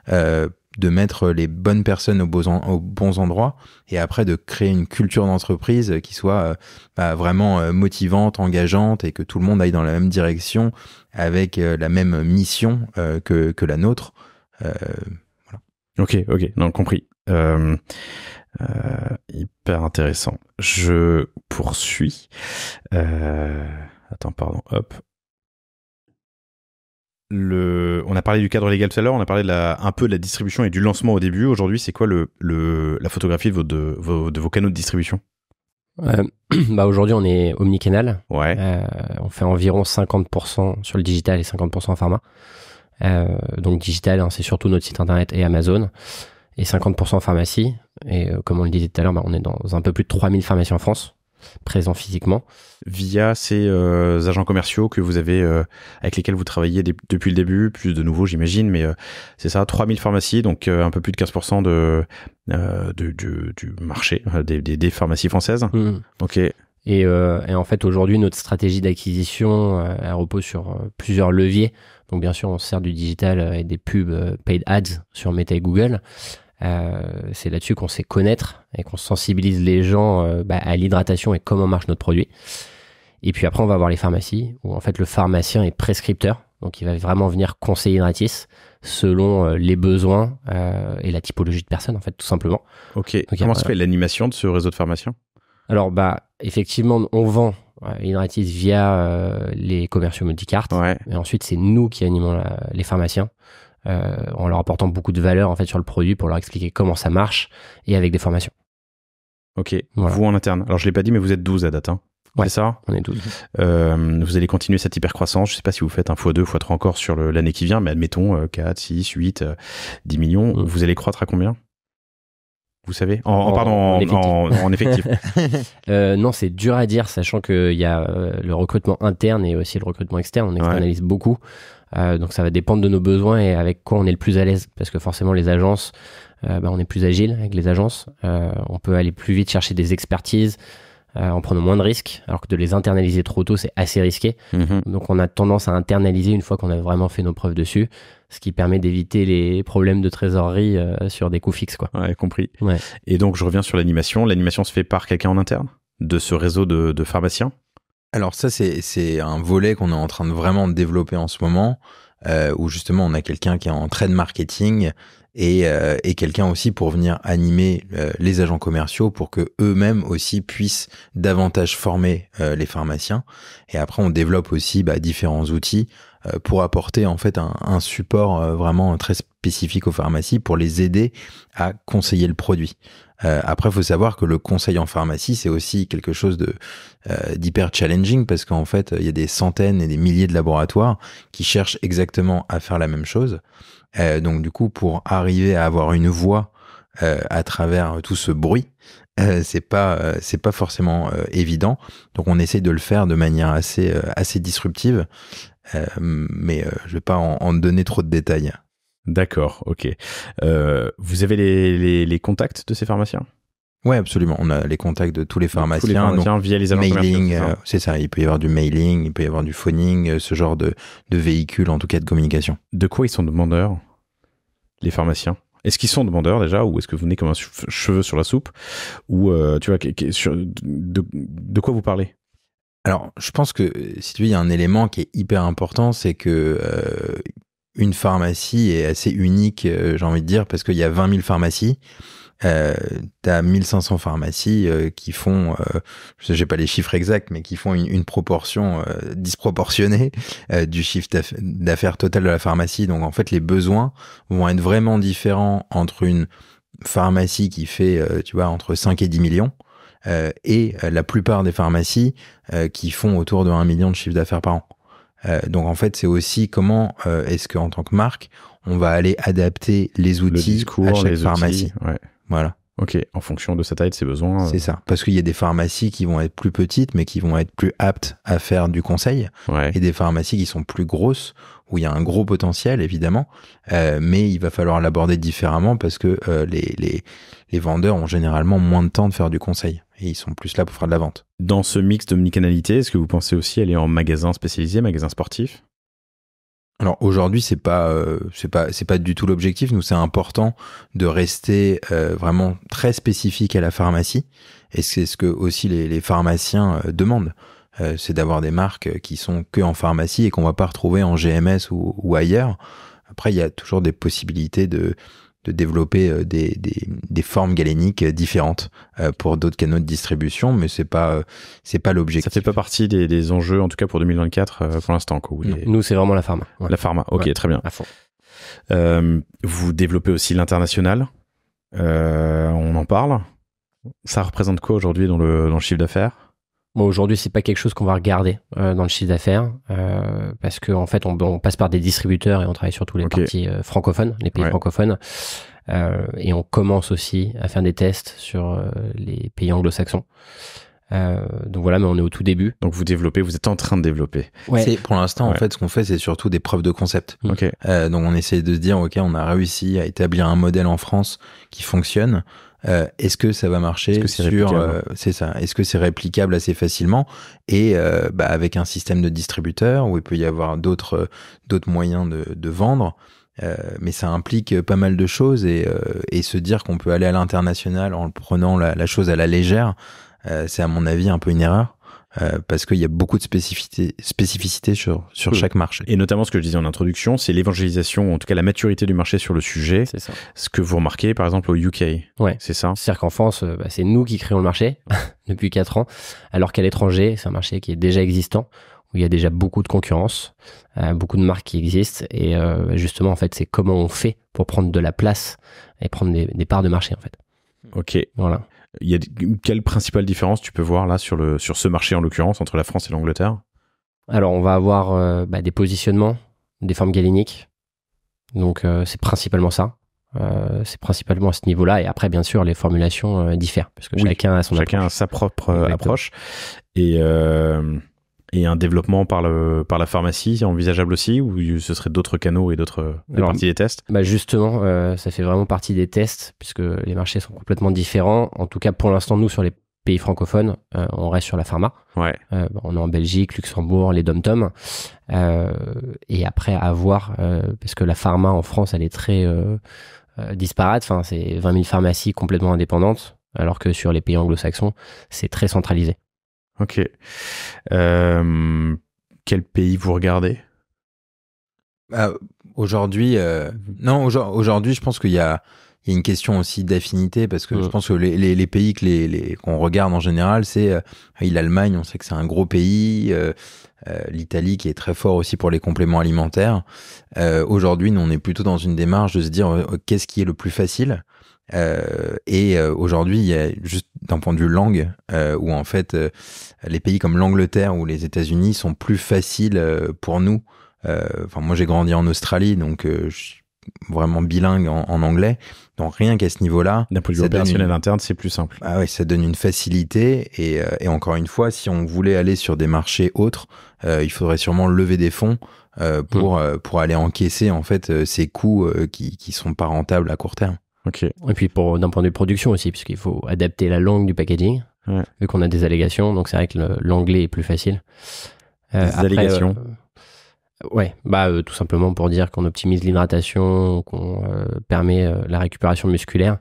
de mettre les bonnes personnes aux bons endroits, et après de créer une culture d'entreprise qui soit vraiment motivante, engageante, et que tout le monde aille dans la même direction avec la même mission que la nôtre. Voilà. Ok, non, compris. Hyper intéressant. Je poursuis. Attends, pardon, hop. On a parlé du cadre légal tout à l'heure, on a parlé un peu de la distribution et du lancement au début. Aujourd'hui, c'est quoi la photographie de vos canaux de distribution? Aujourd'hui, on est omnicanal. Ouais. On fait environ 50% sur le digital et 50% en pharma. Donc digital, c'est surtout notre site internet et Amazon, et 50% en pharmacie. Et comme on le disait tout à l'heure, on est dans un peu plus de 3000 pharmacies en France, présents physiquement. Via ces agents commerciaux que vous avez, avec lesquels vous travaillez depuis le début, plus de nouveaux j'imagine, mais c'est ça, 3000 pharmacies, donc un peu plus de 15% du marché des pharmacies françaises. Ok. Et en fait, aujourd'hui, notre stratégie d'acquisition, elle repose sur plusieurs leviers. Donc, bien sûr, on se sert du digital et des pubs paid ads sur Meta et Google. C'est là-dessus qu'on sait connaître et qu'on sensibilise les gens à l'hydratation et comment marche notre produit. Et puis après, on va voir les pharmacies, où en fait, le pharmacien est prescripteur. Donc, il va vraiment venir conseiller Hydratis selon les besoins et la typologie de personnes, en fait, tout simplement. Ok. Donc, comment se fait l'animation de ce réseau de pharmaciens? Alors, effectivement, on vend Hydratis via les commerciaux multicartes. Ouais. Et ensuite, c'est nous qui animons les pharmaciens en leur apportant beaucoup de valeur en fait sur le produit pour leur expliquer comment ça marche et avec des formations. Ok. Voilà. Vous en interne. Alors, je ne l'ai pas dit, mais vous êtes 12 à date. Ouais, c'est ça? On est 12. Vous allez continuer cette hyper-croissance. Je ne sais pas si vous faites un x2, x3 encore sur l'année qui vient, mais admettons 4, 6, 8, 10 millions. Vous allez croître à combien? Vous savez, en effectif. Non, c'est dur à dire, sachant qu'il y a le recrutement interne et aussi le recrutement externe. On externalise beaucoup. Donc, ça va dépendre de nos besoins et avec quoi on est le plus à l'aise. Parce que forcément, les agences, on est plus agile avec les agences. On peut aller plus vite chercher des expertises en prenant moins de risques. Alors que de les internaliser trop tôt, c'est assez risqué. Donc, on a tendance à internaliser une fois qu'on a vraiment fait nos preuves dessus. Ce qui permet d'éviter les problèmes de trésorerie sur des coûts fixes, quoi. Ouais, compris. Ouais. Et donc, je reviens sur l'animation. L'animation se fait par quelqu'un en interne de ce réseau de pharmaciens? Alors ça, c'est un volet qu'on est en train de vraiment développer en ce moment, où justement, on a quelqu'un qui est en trade marketing et quelqu'un aussi pour venir animer les agents commerciaux pour que eux-mêmes aussi puissent davantage former les pharmaciens. Et après, on développe aussi différents outils pour apporter en fait un support vraiment très spécifique aux pharmacies pour les aider à conseiller le produit. Après, il faut savoir que le conseil en pharmacie, c'est aussi quelque chose d'hyper challenging parce qu'en fait, il y a des centaines et des milliers de laboratoires qui cherchent exactement à faire la même chose. Donc du coup, pour arriver à avoir une voix à travers tout ce bruit, c'est pas forcément évident. Donc on essaye de le faire de manière assez disruptive. Mais je vais pas en donner trop de détails. D'accord, ok. Vous avez les contacts de ces pharmaciens? Ouais, absolument. On a les contacts de tous les pharmaciens. Tous les pharmaciens donc, via les agents mailing, c'est ça. Il peut y avoir du mailing, il peut y avoir du phoning, ce genre de véhicule, en tout cas de communication. De quoi ils sont demandeurs, les pharmaciens? Est-ce qu'ils sont demandeurs déjà, ou est-ce que vous venez comme un cheveu sur la soupe? Ou tu vois, de quoi vous parlez? Alors, je pense que, si tu veux, il y a un élément qui est hyper important, c'est que une pharmacie est assez unique, j'ai envie de dire, parce qu'il y a 20 000 pharmacies. T'as 1500 pharmacies qui font, j'ai pas les chiffres exacts, mais qui font une proportion disproportionnée du chiffre d'affaires total de la pharmacie. Donc en fait, les besoins vont être vraiment différents entre une pharmacie qui fait, tu vois, entre 5 et 10 millions et la plupart des pharmacies qui font autour de 1 million de chiffre d'affaires par an. Donc en fait, c'est aussi comment est-ce qu'en tant que marque, on va aller adapter les outils à chaque pharmacie. Ouais. Voilà. Ok, en fonction de sa taille, de ses besoins. C'est ça. Parce qu'il y a des pharmacies qui vont être plus petites, mais qui vont être plus aptes à faire du conseil. Ouais. Et des pharmacies qui sont plus grosses, où il y a un gros potentiel, évidemment. Mais il va falloir l'aborder différemment parce que les vendeurs ont généralement moins de temps de faire du conseil. Et ils sont plus là pour faire de la vente. Dans ce mix d'omnicanalité, est-ce que vous pensez aussi aller en magasin spécialisé, magasin sportif ? Alors aujourd'hui, c'est pas du tout l'objectif. Nous, c'est important de rester vraiment très spécifique à la pharmacie. Et c'est ce que aussi les pharmaciens demandent. C'est d'avoir des marques qui sont que en pharmacie et qu'on va pas retrouver en GMS ou ailleurs. Après, il y a toujours des possibilités de développer des formes galéniques différentes pour d'autres canaux de distribution, mais c'est pas l'objectif. Ça fait pas partie des enjeux, en tout cas pour 2024 pour l'instant. Nous, c'est vraiment la pharma. Ouais. La pharma, ok, très bien. À fond. Vous développez aussi l'international. On en parle. Ça représente quoi aujourd'hui dans le chiffre d'affaires ? Bon, aujourd'hui, c'est pas quelque chose qu'on va regarder dans le chiffre d'affaires parce que en fait, on passe par des distributeurs et on travaille sur tous les parties francophones, les pays francophones, et on commence aussi à faire des tests sur les pays anglo-saxons. Donc voilà, mais on est au tout début. Donc vous êtes en train de développer. Ouais. Pour l'instant, en fait, ce qu'on fait, c'est surtout des preuves de concept. Okay. Donc on essaie de se dire, ok, on a réussi à établir un modèle en France qui fonctionne. Est-ce que ça va marcher c'est ça. Est-ce que c'est réplicable assez facilement et avec un système de distributeur où il peut y avoir d'autres moyens de vendre. Mais ça implique pas mal de choses et se dire qu'on peut aller à l'international en prenant la chose à la légère, c'est à mon avis un peu une erreur. Parce qu'il y a beaucoup de spécificité sur chaque marché. Et notamment, ce que je disais en introduction, c'est l'évangélisation, en tout cas la maturité du marché sur le sujet. C'est ça. Ce que vous remarquez, par exemple, au UK. Ouais. C'est ça. C'est-à-dire qu'en France, c'est nous qui créons le marché depuis 4 ans, alors qu'à l'étranger, c'est un marché qui est déjà existant, où il y a déjà beaucoup de concurrence, beaucoup de marques qui existent. Et justement, en fait, c'est comment on fait pour prendre de la place et prendre des parts de marché, en fait. Ok. Voilà. Quelle principale différence tu peux voir là sur ce marché en l'occurrence entre la France et l'Angleterre ? Alors on va avoir des positionnements, des formes galéniques, donc c'est principalement ça. C'est principalement à ce niveau-là et après bien sûr les formulations diffèrent parce que chacun a son approche. Chacun a sa propre approche et un développement par la pharmacie envisageable aussi ou ce serait d'autres canaux et d'autres parties des tests ? Justement, ça fait vraiment partie des tests puisque les marchés sont complètement différents. En tout cas, pour l'instant, nous, sur les pays francophones, on reste sur la pharma. Ouais. On est en Belgique, Luxembourg, les dom-tom. Et après, à voir, parce que la pharma en France, elle est très disparate. Enfin, c'est 20 000 pharmacies complètement indépendantes, alors que sur les pays anglo-saxons, c'est très centralisé. Ok. Quel pays vous regardez ? Aujourd'hui, aujourd'hui, je pense qu'il y a une question aussi d'affinité parce que je pense que les pays qu'on regarde en général, c'est l'Allemagne, on sait que c'est un gros pays, l'Italie qui est très fort aussi pour les compléments alimentaires. Aujourd'hui, nous, on est plutôt dans une démarche de se dire qu'est-ce qui est le plus facile. Aujourd'hui, il y a juste d'un point de vue langue, où en fait, les pays comme l'Angleterre ou les États-Unis sont plus faciles pour nous. Moi, j'ai grandi en Australie, donc je suis vraiment bilingue en anglais. Donc rien qu'à ce niveau-là, d'un point de vue opérationnel interne, c'est plus simple. Ah oui, ça donne une facilité. Et encore une fois, si on voulait aller sur des marchés autres, il faudrait sûrement lever des fonds pour aller encaisser en fait ces coûts qui sont pas rentables à court terme. Okay. Et puis d'un point de vue production aussi, puisqu'il faut adapter la langue du packaging, vu qu'on a des allégations, donc c'est vrai que l'anglais est plus facile. Allégations tout simplement pour dire qu'on optimise l'hydratation, qu'on permet la récupération musculaire.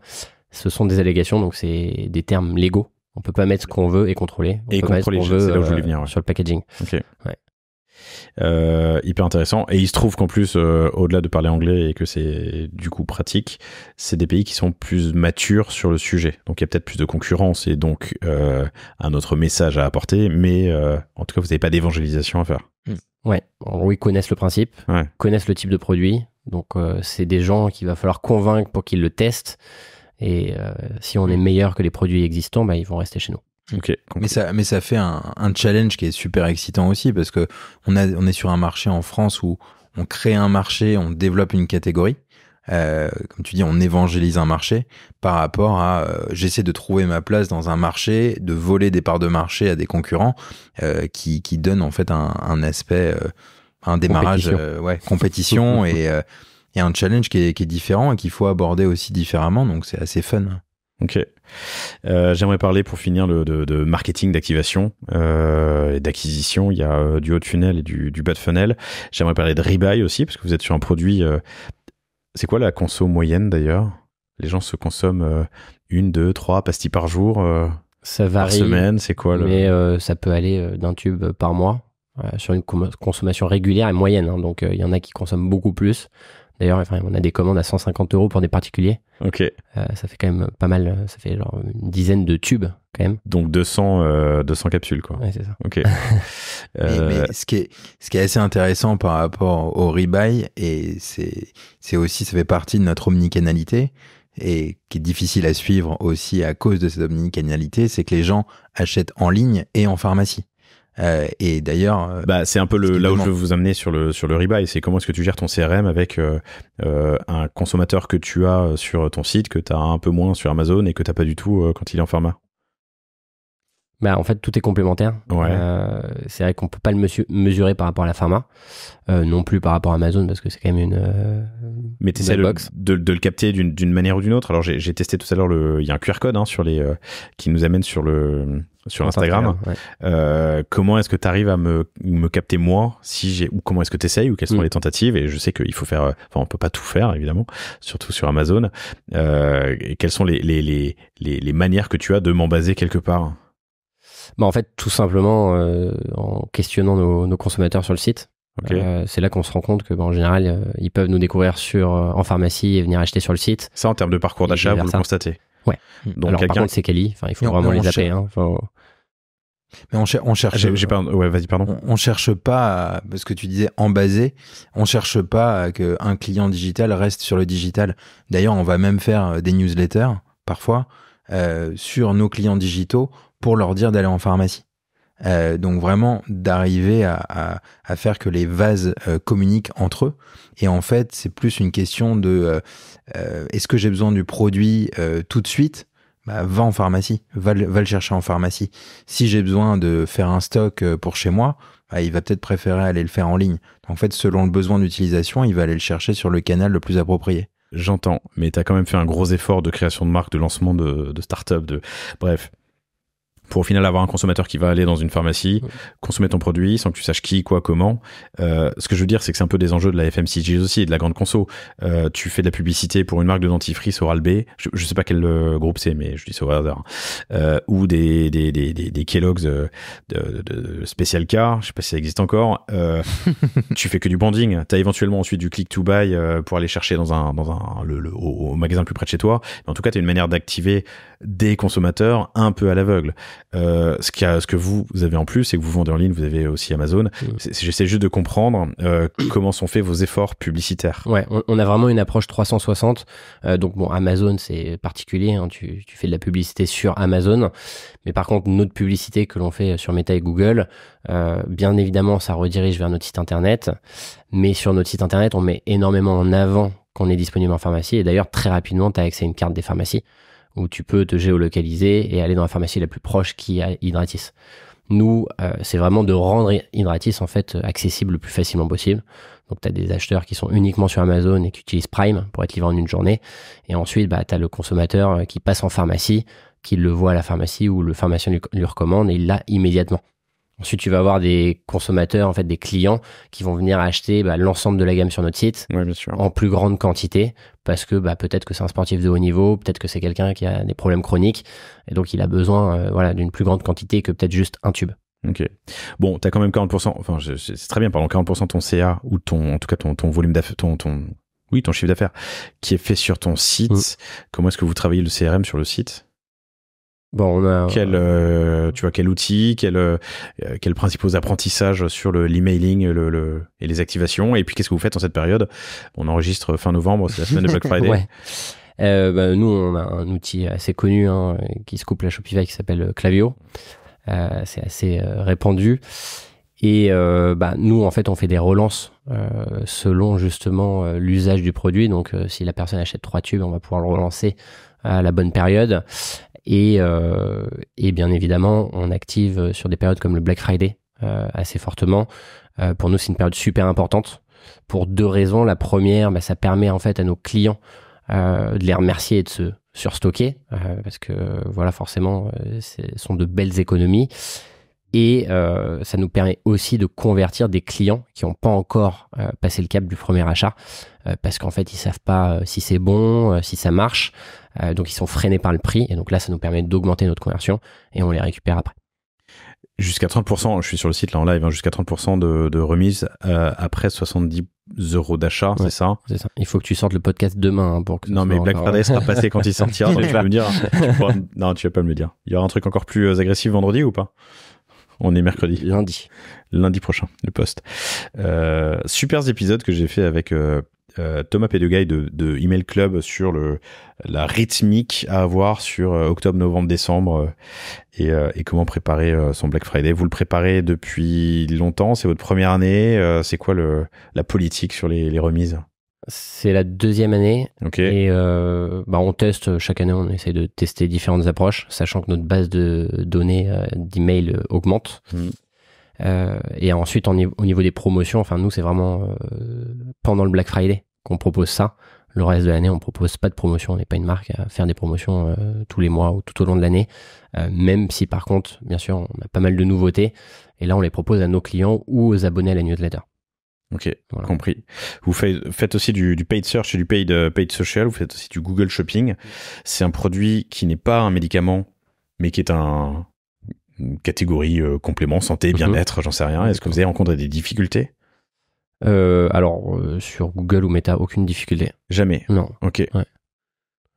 Ce sont des allégations, donc c'est des termes légaux On peut pas mettre ce qu'on veut et contrôler. On peut contrôler, mettre ce qu'on veut, c'est là où je voulais venir. sur le packaging. Ok. Hyper intéressant. Et il se trouve qu'en plus, au-delà de parler anglais et que c'est du coup pratique, c'est des pays qui sont plus matures sur le sujet. Donc il y a peut-être plus de concurrence et donc un autre message à apporter, mais en tout cas, vous n'avez pas d'évangélisation à faire. Ouais, en gros, ils connaissent le principe, connaissent le type de produit. Donc c'est des gens qu'il va falloir convaincre pour qu'ils le testent. Et si on est meilleur que les produits existants, ils vont rester chez nous. Okay, mais ça fait un challenge qui est super excitant aussi, parce que on est sur un marché en France où on crée un marché, on développe une catégorie. Comme tu dis, on évangélise un marché par rapport à j'essaie de trouver ma place dans un marché, de voler des parts de marché à des concurrents qui donnent en fait un aspect, un démarrage, compétition et un challenge qui est différent et qu'il faut aborder aussi différemment, donc c'est assez fun. Ok. J'aimerais parler pour finir de marketing, d'activation et d'acquisition. Il y a du haut de funnel et du bas de funnel. J'aimerais parler de rebuy aussi, parce que vous êtes sur un produit... c'est quoi la conso moyenne d'ailleurs? Les gens se consomment 1, 2, 3 pastilles par jour, ça varie, par semaine, c'est quoi mais ça peut aller d'un tube par mois sur une consommation régulière et moyenne. Hein, donc il y en a qui consomment beaucoup plus. D'ailleurs, on a des commandes à 150 € pour des particuliers. Ok. Ça fait quand même pas mal, ça fait genre une dizaine de tubes quand même. Donc 200 capsules quoi. Ouais, c'est ça. Ok. Mais ce qui est assez intéressant par rapport au rebuy, et c'est aussi, ça fait partie de notre omnicanalité, et qui est difficile à suivre aussi à cause de cette omnicanalité, c'est que les gens achètent en ligne et en pharmacie. Et d'ailleurs, c'est un peu là où je veux vous amener sur le rebuy, c'est comment est-ce que tu gères ton CRM avec un consommateur que tu as sur ton site, que tu as un peu moins sur Amazon et que tu n'as pas du tout quand il est en pharma. En fait, tout est complémentaire. Ouais. C'est vrai qu'on peut pas le mesurer par rapport à la pharma, non plus par rapport à Amazon, parce que c'est quand même une. Mais tu essaies de le capter d'une manière ou d'une autre. Alors j'ai testé tout à l'heure, il y a un QR code sur qui nous amène sur Instagram. Ouais. Comment est-ce que tu arrives à me capter moi ou comment est-ce que tu essayes ou quelles sont les tentatives? Et je sais qu'il faut faire, on peut pas tout faire évidemment, surtout sur Amazon. Et quelles sont les manières que tu as de m'en baser quelque part? En fait, tout simplement en questionnant nos consommateurs sur le site. Okay. C'est là qu'on se rend compte que en général, ils peuvent nous découvrir en pharmacie et venir acheter sur le site. Ça, en termes de parcours d'achat, vous le constatez? Ouais. Donc, alors, par contre, c'est quali. Il faut vraiment les appeler. Mais on cherche. Ouais, vas-y, pardon. On cherche pas, parce que tu disais en basé, on cherche pas qu'un client digital reste sur le digital. D'ailleurs, on va même faire des newsletters parfois sur nos clients digitaux pour leur dire d'aller en pharmacie. Donc vraiment d'arriver à faire que les vases communiquent entre eux. Et en fait, c'est plus une question de est-ce que j'ai besoin du produit tout de suite? Va en pharmacie, va le chercher en pharmacie. Si j'ai besoin de faire un stock pour chez moi, il va peut-être préférer aller le faire en ligne. En fait, selon le besoin d'utilisation, il va aller le chercher sur le canal le plus approprié. J'entends, mais tu as quand même fait un gros effort de création de marque, de lancement de start-up, bref. Pour au final avoir un consommateur qui va aller dans une pharmacie, consommer ton produit sans que tu saches qui, quoi, comment. Ce que je veux dire, c'est que c'est un peu des enjeux de la FMCG aussi et de la grande conso. Tu fais de la publicité pour une marque de dentifrice Oral-B, je sais pas quel groupe c'est, mais je dis ça au hasard. Ou des Kellogg's de Special Car, je sais pas si ça existe encore. Tu fais que du branding. T'as éventuellement ensuite du click to buy pour aller chercher au magasin le plus près de chez toi. Mais en tout cas, t'as une manière d'activer des consommateurs un peu à l'aveugle. Ce que vous avez en plus, c'est que vous vendez en ligne, vous avez aussi Amazon. J'essaie juste de comprendre comment sont faits vos efforts publicitaires. Ouais, on a vraiment une approche 360. Donc Amazon, c'est particulier. Hein, tu fais de la publicité sur Amazon. Mais par contre, notre publicité que l'on fait sur Meta et Google, bien évidemment, ça redirige vers notre site internet. Mais sur notre site internet, on met énormément en avant qu'on est disponible en pharmacie. Et d'ailleurs, très rapidement, tu as accès à une carte des pharmacies où tu peux te géolocaliser et aller dans la pharmacie la plus proche qui a Hydratis. Nous, c'est vraiment de rendre Hydratis en fait accessible le plus facilement possible. Donc, tu as des acheteurs qui sont uniquement sur Amazon et qui utilisent Prime pour être livrés en une journée. Et ensuite, tu as le consommateur qui passe en pharmacie, qui le voit à la pharmacie ou le pharmacien lui recommande et il l'a immédiatement. Ensuite, tu vas avoir des consommateurs, en fait, des clients qui vont venir acheter l'ensemble de la gamme sur notre site bien sûr. En plus grande quantité parce que peut-être que c'est un sportif de haut niveau, peut-être que c'est quelqu'un qui a des problèmes chroniques et donc il a besoin d'une plus grande quantité que peut-être juste un tube. Ok. Bon, t'as quand même 40%, enfin, c'est très bien, pardon, 40% de ton CA ou en tout cas ton volume d'affaires, ton chiffre d'affaires qui est fait sur ton site. Comment est-ce que vous travaillez le CRM sur le site? Bon, on a quel outil, quels principaux apprentissages sur l'emailing et les activations, et puis qu'est-ce que vous faites en cette période? On enregistre fin novembre, c'est la semaine de Black Friday. Ouais. Nous, on a un outil assez connu qui se coupe à Shopify qui s'appelle Klaviyo. C'est assez répandu. Et nous, en fait, on fait des relances selon justement l'usage du produit. Donc, si la personne achète 3 tubes, on va pouvoir le relancer à la bonne période. Et bien évidemment, on active sur des périodes comme le Black Friday assez fortement. Pour nous, c'est une période super importante pour 2 raisons. La première, ça permet en fait à nos clients de les remercier et de se surstocker parce que voilà, forcément, ce sont de belles économies. Et ça nous permet aussi de convertir des clients qui n'ont pas encore passé le cap du premier achat parce qu'en fait, ils savent pas si c'est bon, si ça marche. Donc, ils sont freinés par le prix. Et donc là, ça nous permet d'augmenter notre conversion et on les récupère après. Jusqu'à 30%, je suis sur le site là en live, jusqu'à 30% de remise après 70 € d'achat, c'est ça? C'est ça. Il faut que tu sortes le podcast demain pour que... Non, mais Black Friday sera passé quand il sortira, donc tu peux me dire. Non, tu vas pas me le dire. Il y aura un truc encore plus agressif vendredi ou pas? On est mercredi. Lundi prochain, le post. Super épisode que j'ai fait avec Thomas Pédegaille de Email Club sur la rythmique à avoir sur octobre, novembre, décembre et comment préparer son Black Friday. Vous le préparez depuis longtemps? C'est votre première année? C'est quoi la politique sur les remises? C'est la 2e année. Okay. Et on teste chaque année, on essaie de tester différentes approches, sachant que notre base de données d'email augmente. Et ensuite, au niveau des promotions, enfin nous, c'est vraiment pendant le Black Friday qu'on propose ça. Le reste de l'année, on propose pas de promotion. On n'est pas une marque à faire des promotions tous les mois ou tout au long de l'année. Même si par contre, bien sûr, on a pas mal de nouveautés. Et là, on les propose à nos clients ou aux abonnés à la newsletter. Ok, voilà. Compris. Vous faites aussi du paid search et du paid social. Vous faites aussi du Google Shopping. C'est un produit qui n'est pas un médicament, mais qui est une catégorie complément, santé, bien-être, j'en sais rien. Est-ce que vous avez rencontré des difficultés? Sur Google ou Meta, aucune difficulté. Jamais? Non. Ok. Ouais.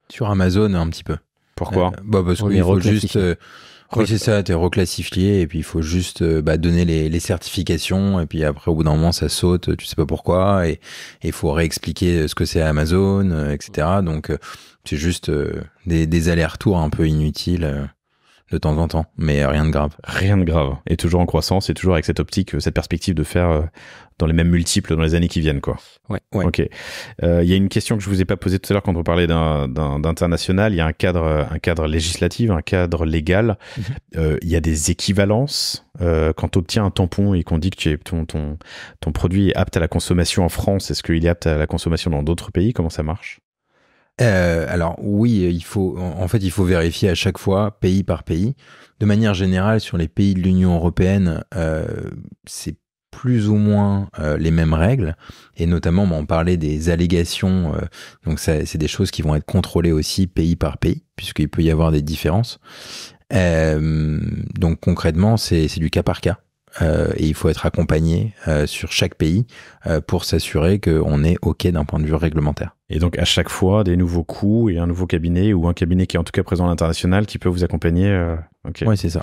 Sur Amazon, un petit peu. Pourquoi? Parce qu'il faut juste... Oui, c'est ça, t'es reclassifié et puis il faut juste donner les certifications et puis après au bout d'un moment ça saute, tu sais pas pourquoi et il faut réexpliquer ce que c'est Amazon, etc. Donc c'est juste des allers-retours un peu inutiles de temps en temps, mais rien de grave. Rien de grave. Et toujours en croissance et toujours avec cette optique, cette perspective de faire dans les mêmes multiples dans les années qui viennent, quoi. Ouais. Ok. Il y a une question que je vous ai pas posée tout à l'heure quand on parlait d'international. Il y a un cadre législatif, un cadre légal. Il y a des équivalences. Quand tu obtiens un tampon et qu'on dit que ton produit est apte à la consommation en France, est-ce qu'il est apte à la consommation dans d'autres pays? Comment ça marche? Alors oui, il faut vérifier à chaque fois, pays par pays. De manière générale, sur les pays de l'Union européenne, c'est plus ou moins les mêmes règles. Et notamment, on parlait des allégations. Donc c'est des choses qui vont être contrôlées aussi pays par pays, puisqu'il peut y avoir des différences. Donc concrètement, c'est du cas par cas. Et il faut être accompagné sur chaque pays pour s'assurer qu'on est OK d'un point de vue réglementaire. Et donc à chaque fois, des nouveaux coûts et un nouveau cabinet ou un cabinet qui est en tout cas présent à l'international qui peut vous accompagner. Okay. Oui, c'est ça.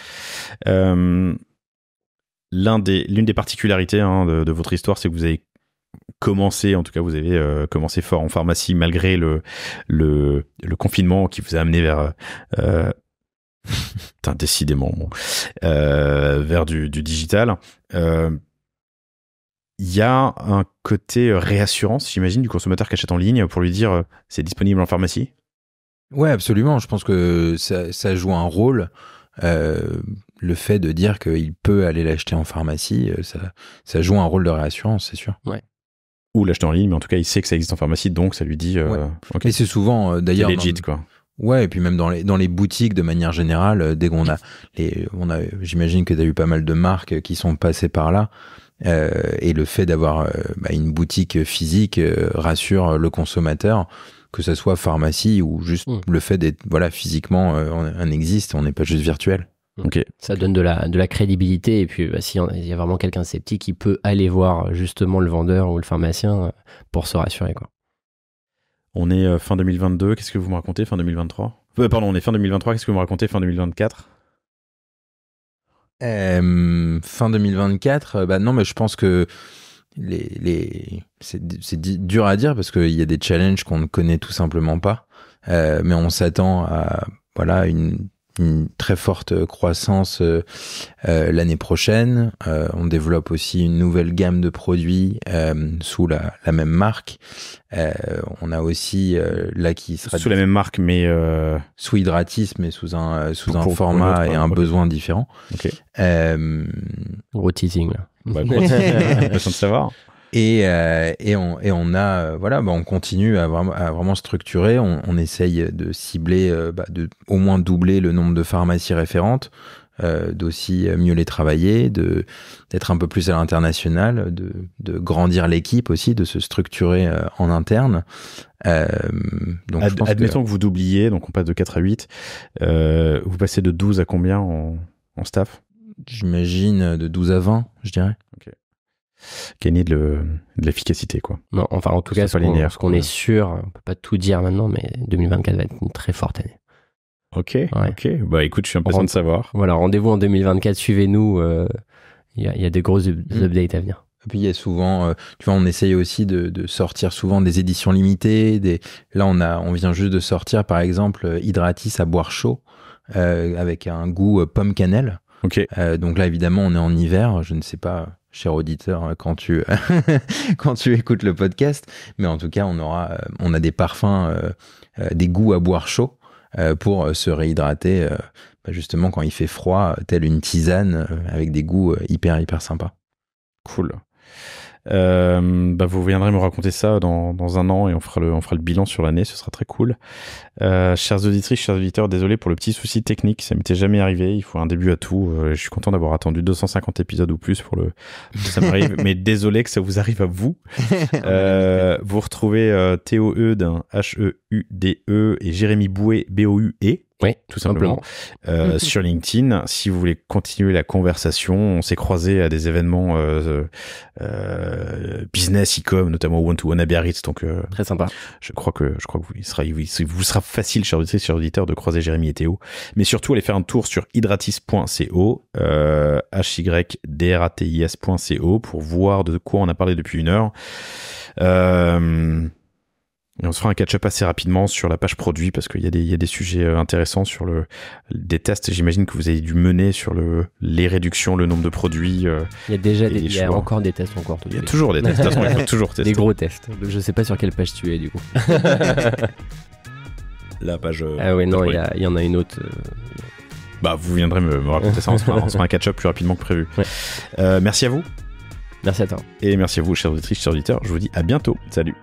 L'une des particularités de votre histoire, c'est que vous avez commencé, en tout cas vous avez commencé fort en pharmacie malgré le confinement qui vous a amené vers... décidément vers du digital. Il y a un côté réassurance, j'imagine, du consommateur qui achète en ligne pour lui dire c'est disponible en pharmacie. Ouais, absolument. Je pense que ça joue un rôle. Le fait de dire qu'il peut aller l'acheter en pharmacie, ça joue un rôle de réassurance, c'est sûr. Ouais. Ou l'acheter en ligne, mais en tout cas, il sait que ça existe en pharmacie, donc ça lui dit... ouais. Okay. Et c'est souvent, d'ailleurs... C'est legit, quoi. Ouais, et puis même dans les boutiques de manière générale, dès qu'on j'imagine que tu as eu pas mal de marques qui sont passées par là. Et le fait d'avoir une boutique physique rassure le consommateur, que ce soit pharmacie ou juste le fait d'être physiquement on existe, on n'est pas juste virtuel. Okay. Ça donne de la crédibilité, et puis s'il y a vraiment quelqu'un sceptique, il peut aller voir justement le vendeur ou le pharmacien pour se rassurer, quoi. On est fin 2022, qu'est-ce que vous me racontez fin 2023 ? Pardon, on est fin 2023, qu'est-ce que vous me racontez fin 2024 ? Fin 2024, non, mais je pense que c'est dur à dire parce qu'il y a des challenges qu'on ne connaît tout simplement pas, mais on s'attend à une très forte croissance l'année prochaine. On développe aussi une nouvelle gamme de produits sous la même marque. On a aussi là qui sera sous la même marque, mais sous Hydratis, mais sous un format et un besoin différent. Okay. Gros teasing là. Gros teasing, de savoir. Et on a on continue à vraiment structurer. On essaye de cibler, de au moins doubler le nombre de pharmacies référentes, d'aussi mieux les travailler, d'être un peu plus à l'international, de grandir l'équipe aussi, de se structurer en interne. Donc admettons que vous doubliez, donc on passe de 4 à 8. Vous passez de 12 à combien en staff ? J'imagine de 12 à 20, je dirais. Ok. Gagner de l'efficacité, quoi. Non, enfin, en tout cas, ce qu'on est sûr, on peut pas tout dire maintenant, mais 2024 va être une très forte année. Ok. Bah écoute, je suis impatient de savoir. Voilà, rendez-vous en 2024, suivez-nous. Il y a des grosses updates à venir. Et puis il y a souvent, tu vois, on essaye aussi de sortir souvent des éditions limitées. Là, on vient juste de sortir, par exemple, Hydratis à boire chaud, avec un goût pomme cannelle. Ok. Donc là, évidemment, on est en hiver. Je ne sais pas, cher auditeur, quand tu écoutes le podcast, mais en tout cas, on a des parfums, des goûts à boire chaud pour se réhydrater, justement quand il fait froid, telle une tisane avec des goûts hyper sympas. Cool. Vous viendrez me raconter ça dans un an et on fera le bilan sur l'année, ce sera très cool. Chères auditrices, chers auditeurs, désolé pour le petit souci technique, ça m'était jamais arrivé, il faut un début à tout. Je suis content d'avoir attendu 250 épisodes ou plus pour ça m'arrive, mais désolé que ça vous arrive à vous. Vous retrouvez Théo Eudes, H-E-U-D-E, et Jérémy Bouet, B-O-U-E. Oui, tout simplement. Sur LinkedIn, si vous voulez continuer la conversation, on s'est croisés à des événements business, e-com, notamment One to One à Biarritz, donc très sympa. Je crois que vous sera facile, chers auditeurs, de croiser Jérémy et Théo, mais surtout allez faire un tour sur hydratis.co, hydratis.co, pour voir de quoi on a parlé depuis une heure. Et on se fera un catch-up assez rapidement sur la page produit parce qu'il y a des sujets intéressants sur des tests. J'imagine que vous avez dû mener sur les réductions, le nombre de produits. Il y a encore des tests en cours. Il y a toujours des tests. Il faut toujours tester. Des gros tests. Donc je sais pas sur quelle page tu es du coup. La page. Ah ouais, non, il y en a une autre. Vous viendrez me raconter ça. On se fera un catch-up plus rapidement que prévu. Ouais. Merci à vous. Merci à toi. Et merci à vous, chers auditrices, chers auditeurs. Je vous dis à bientôt. Salut.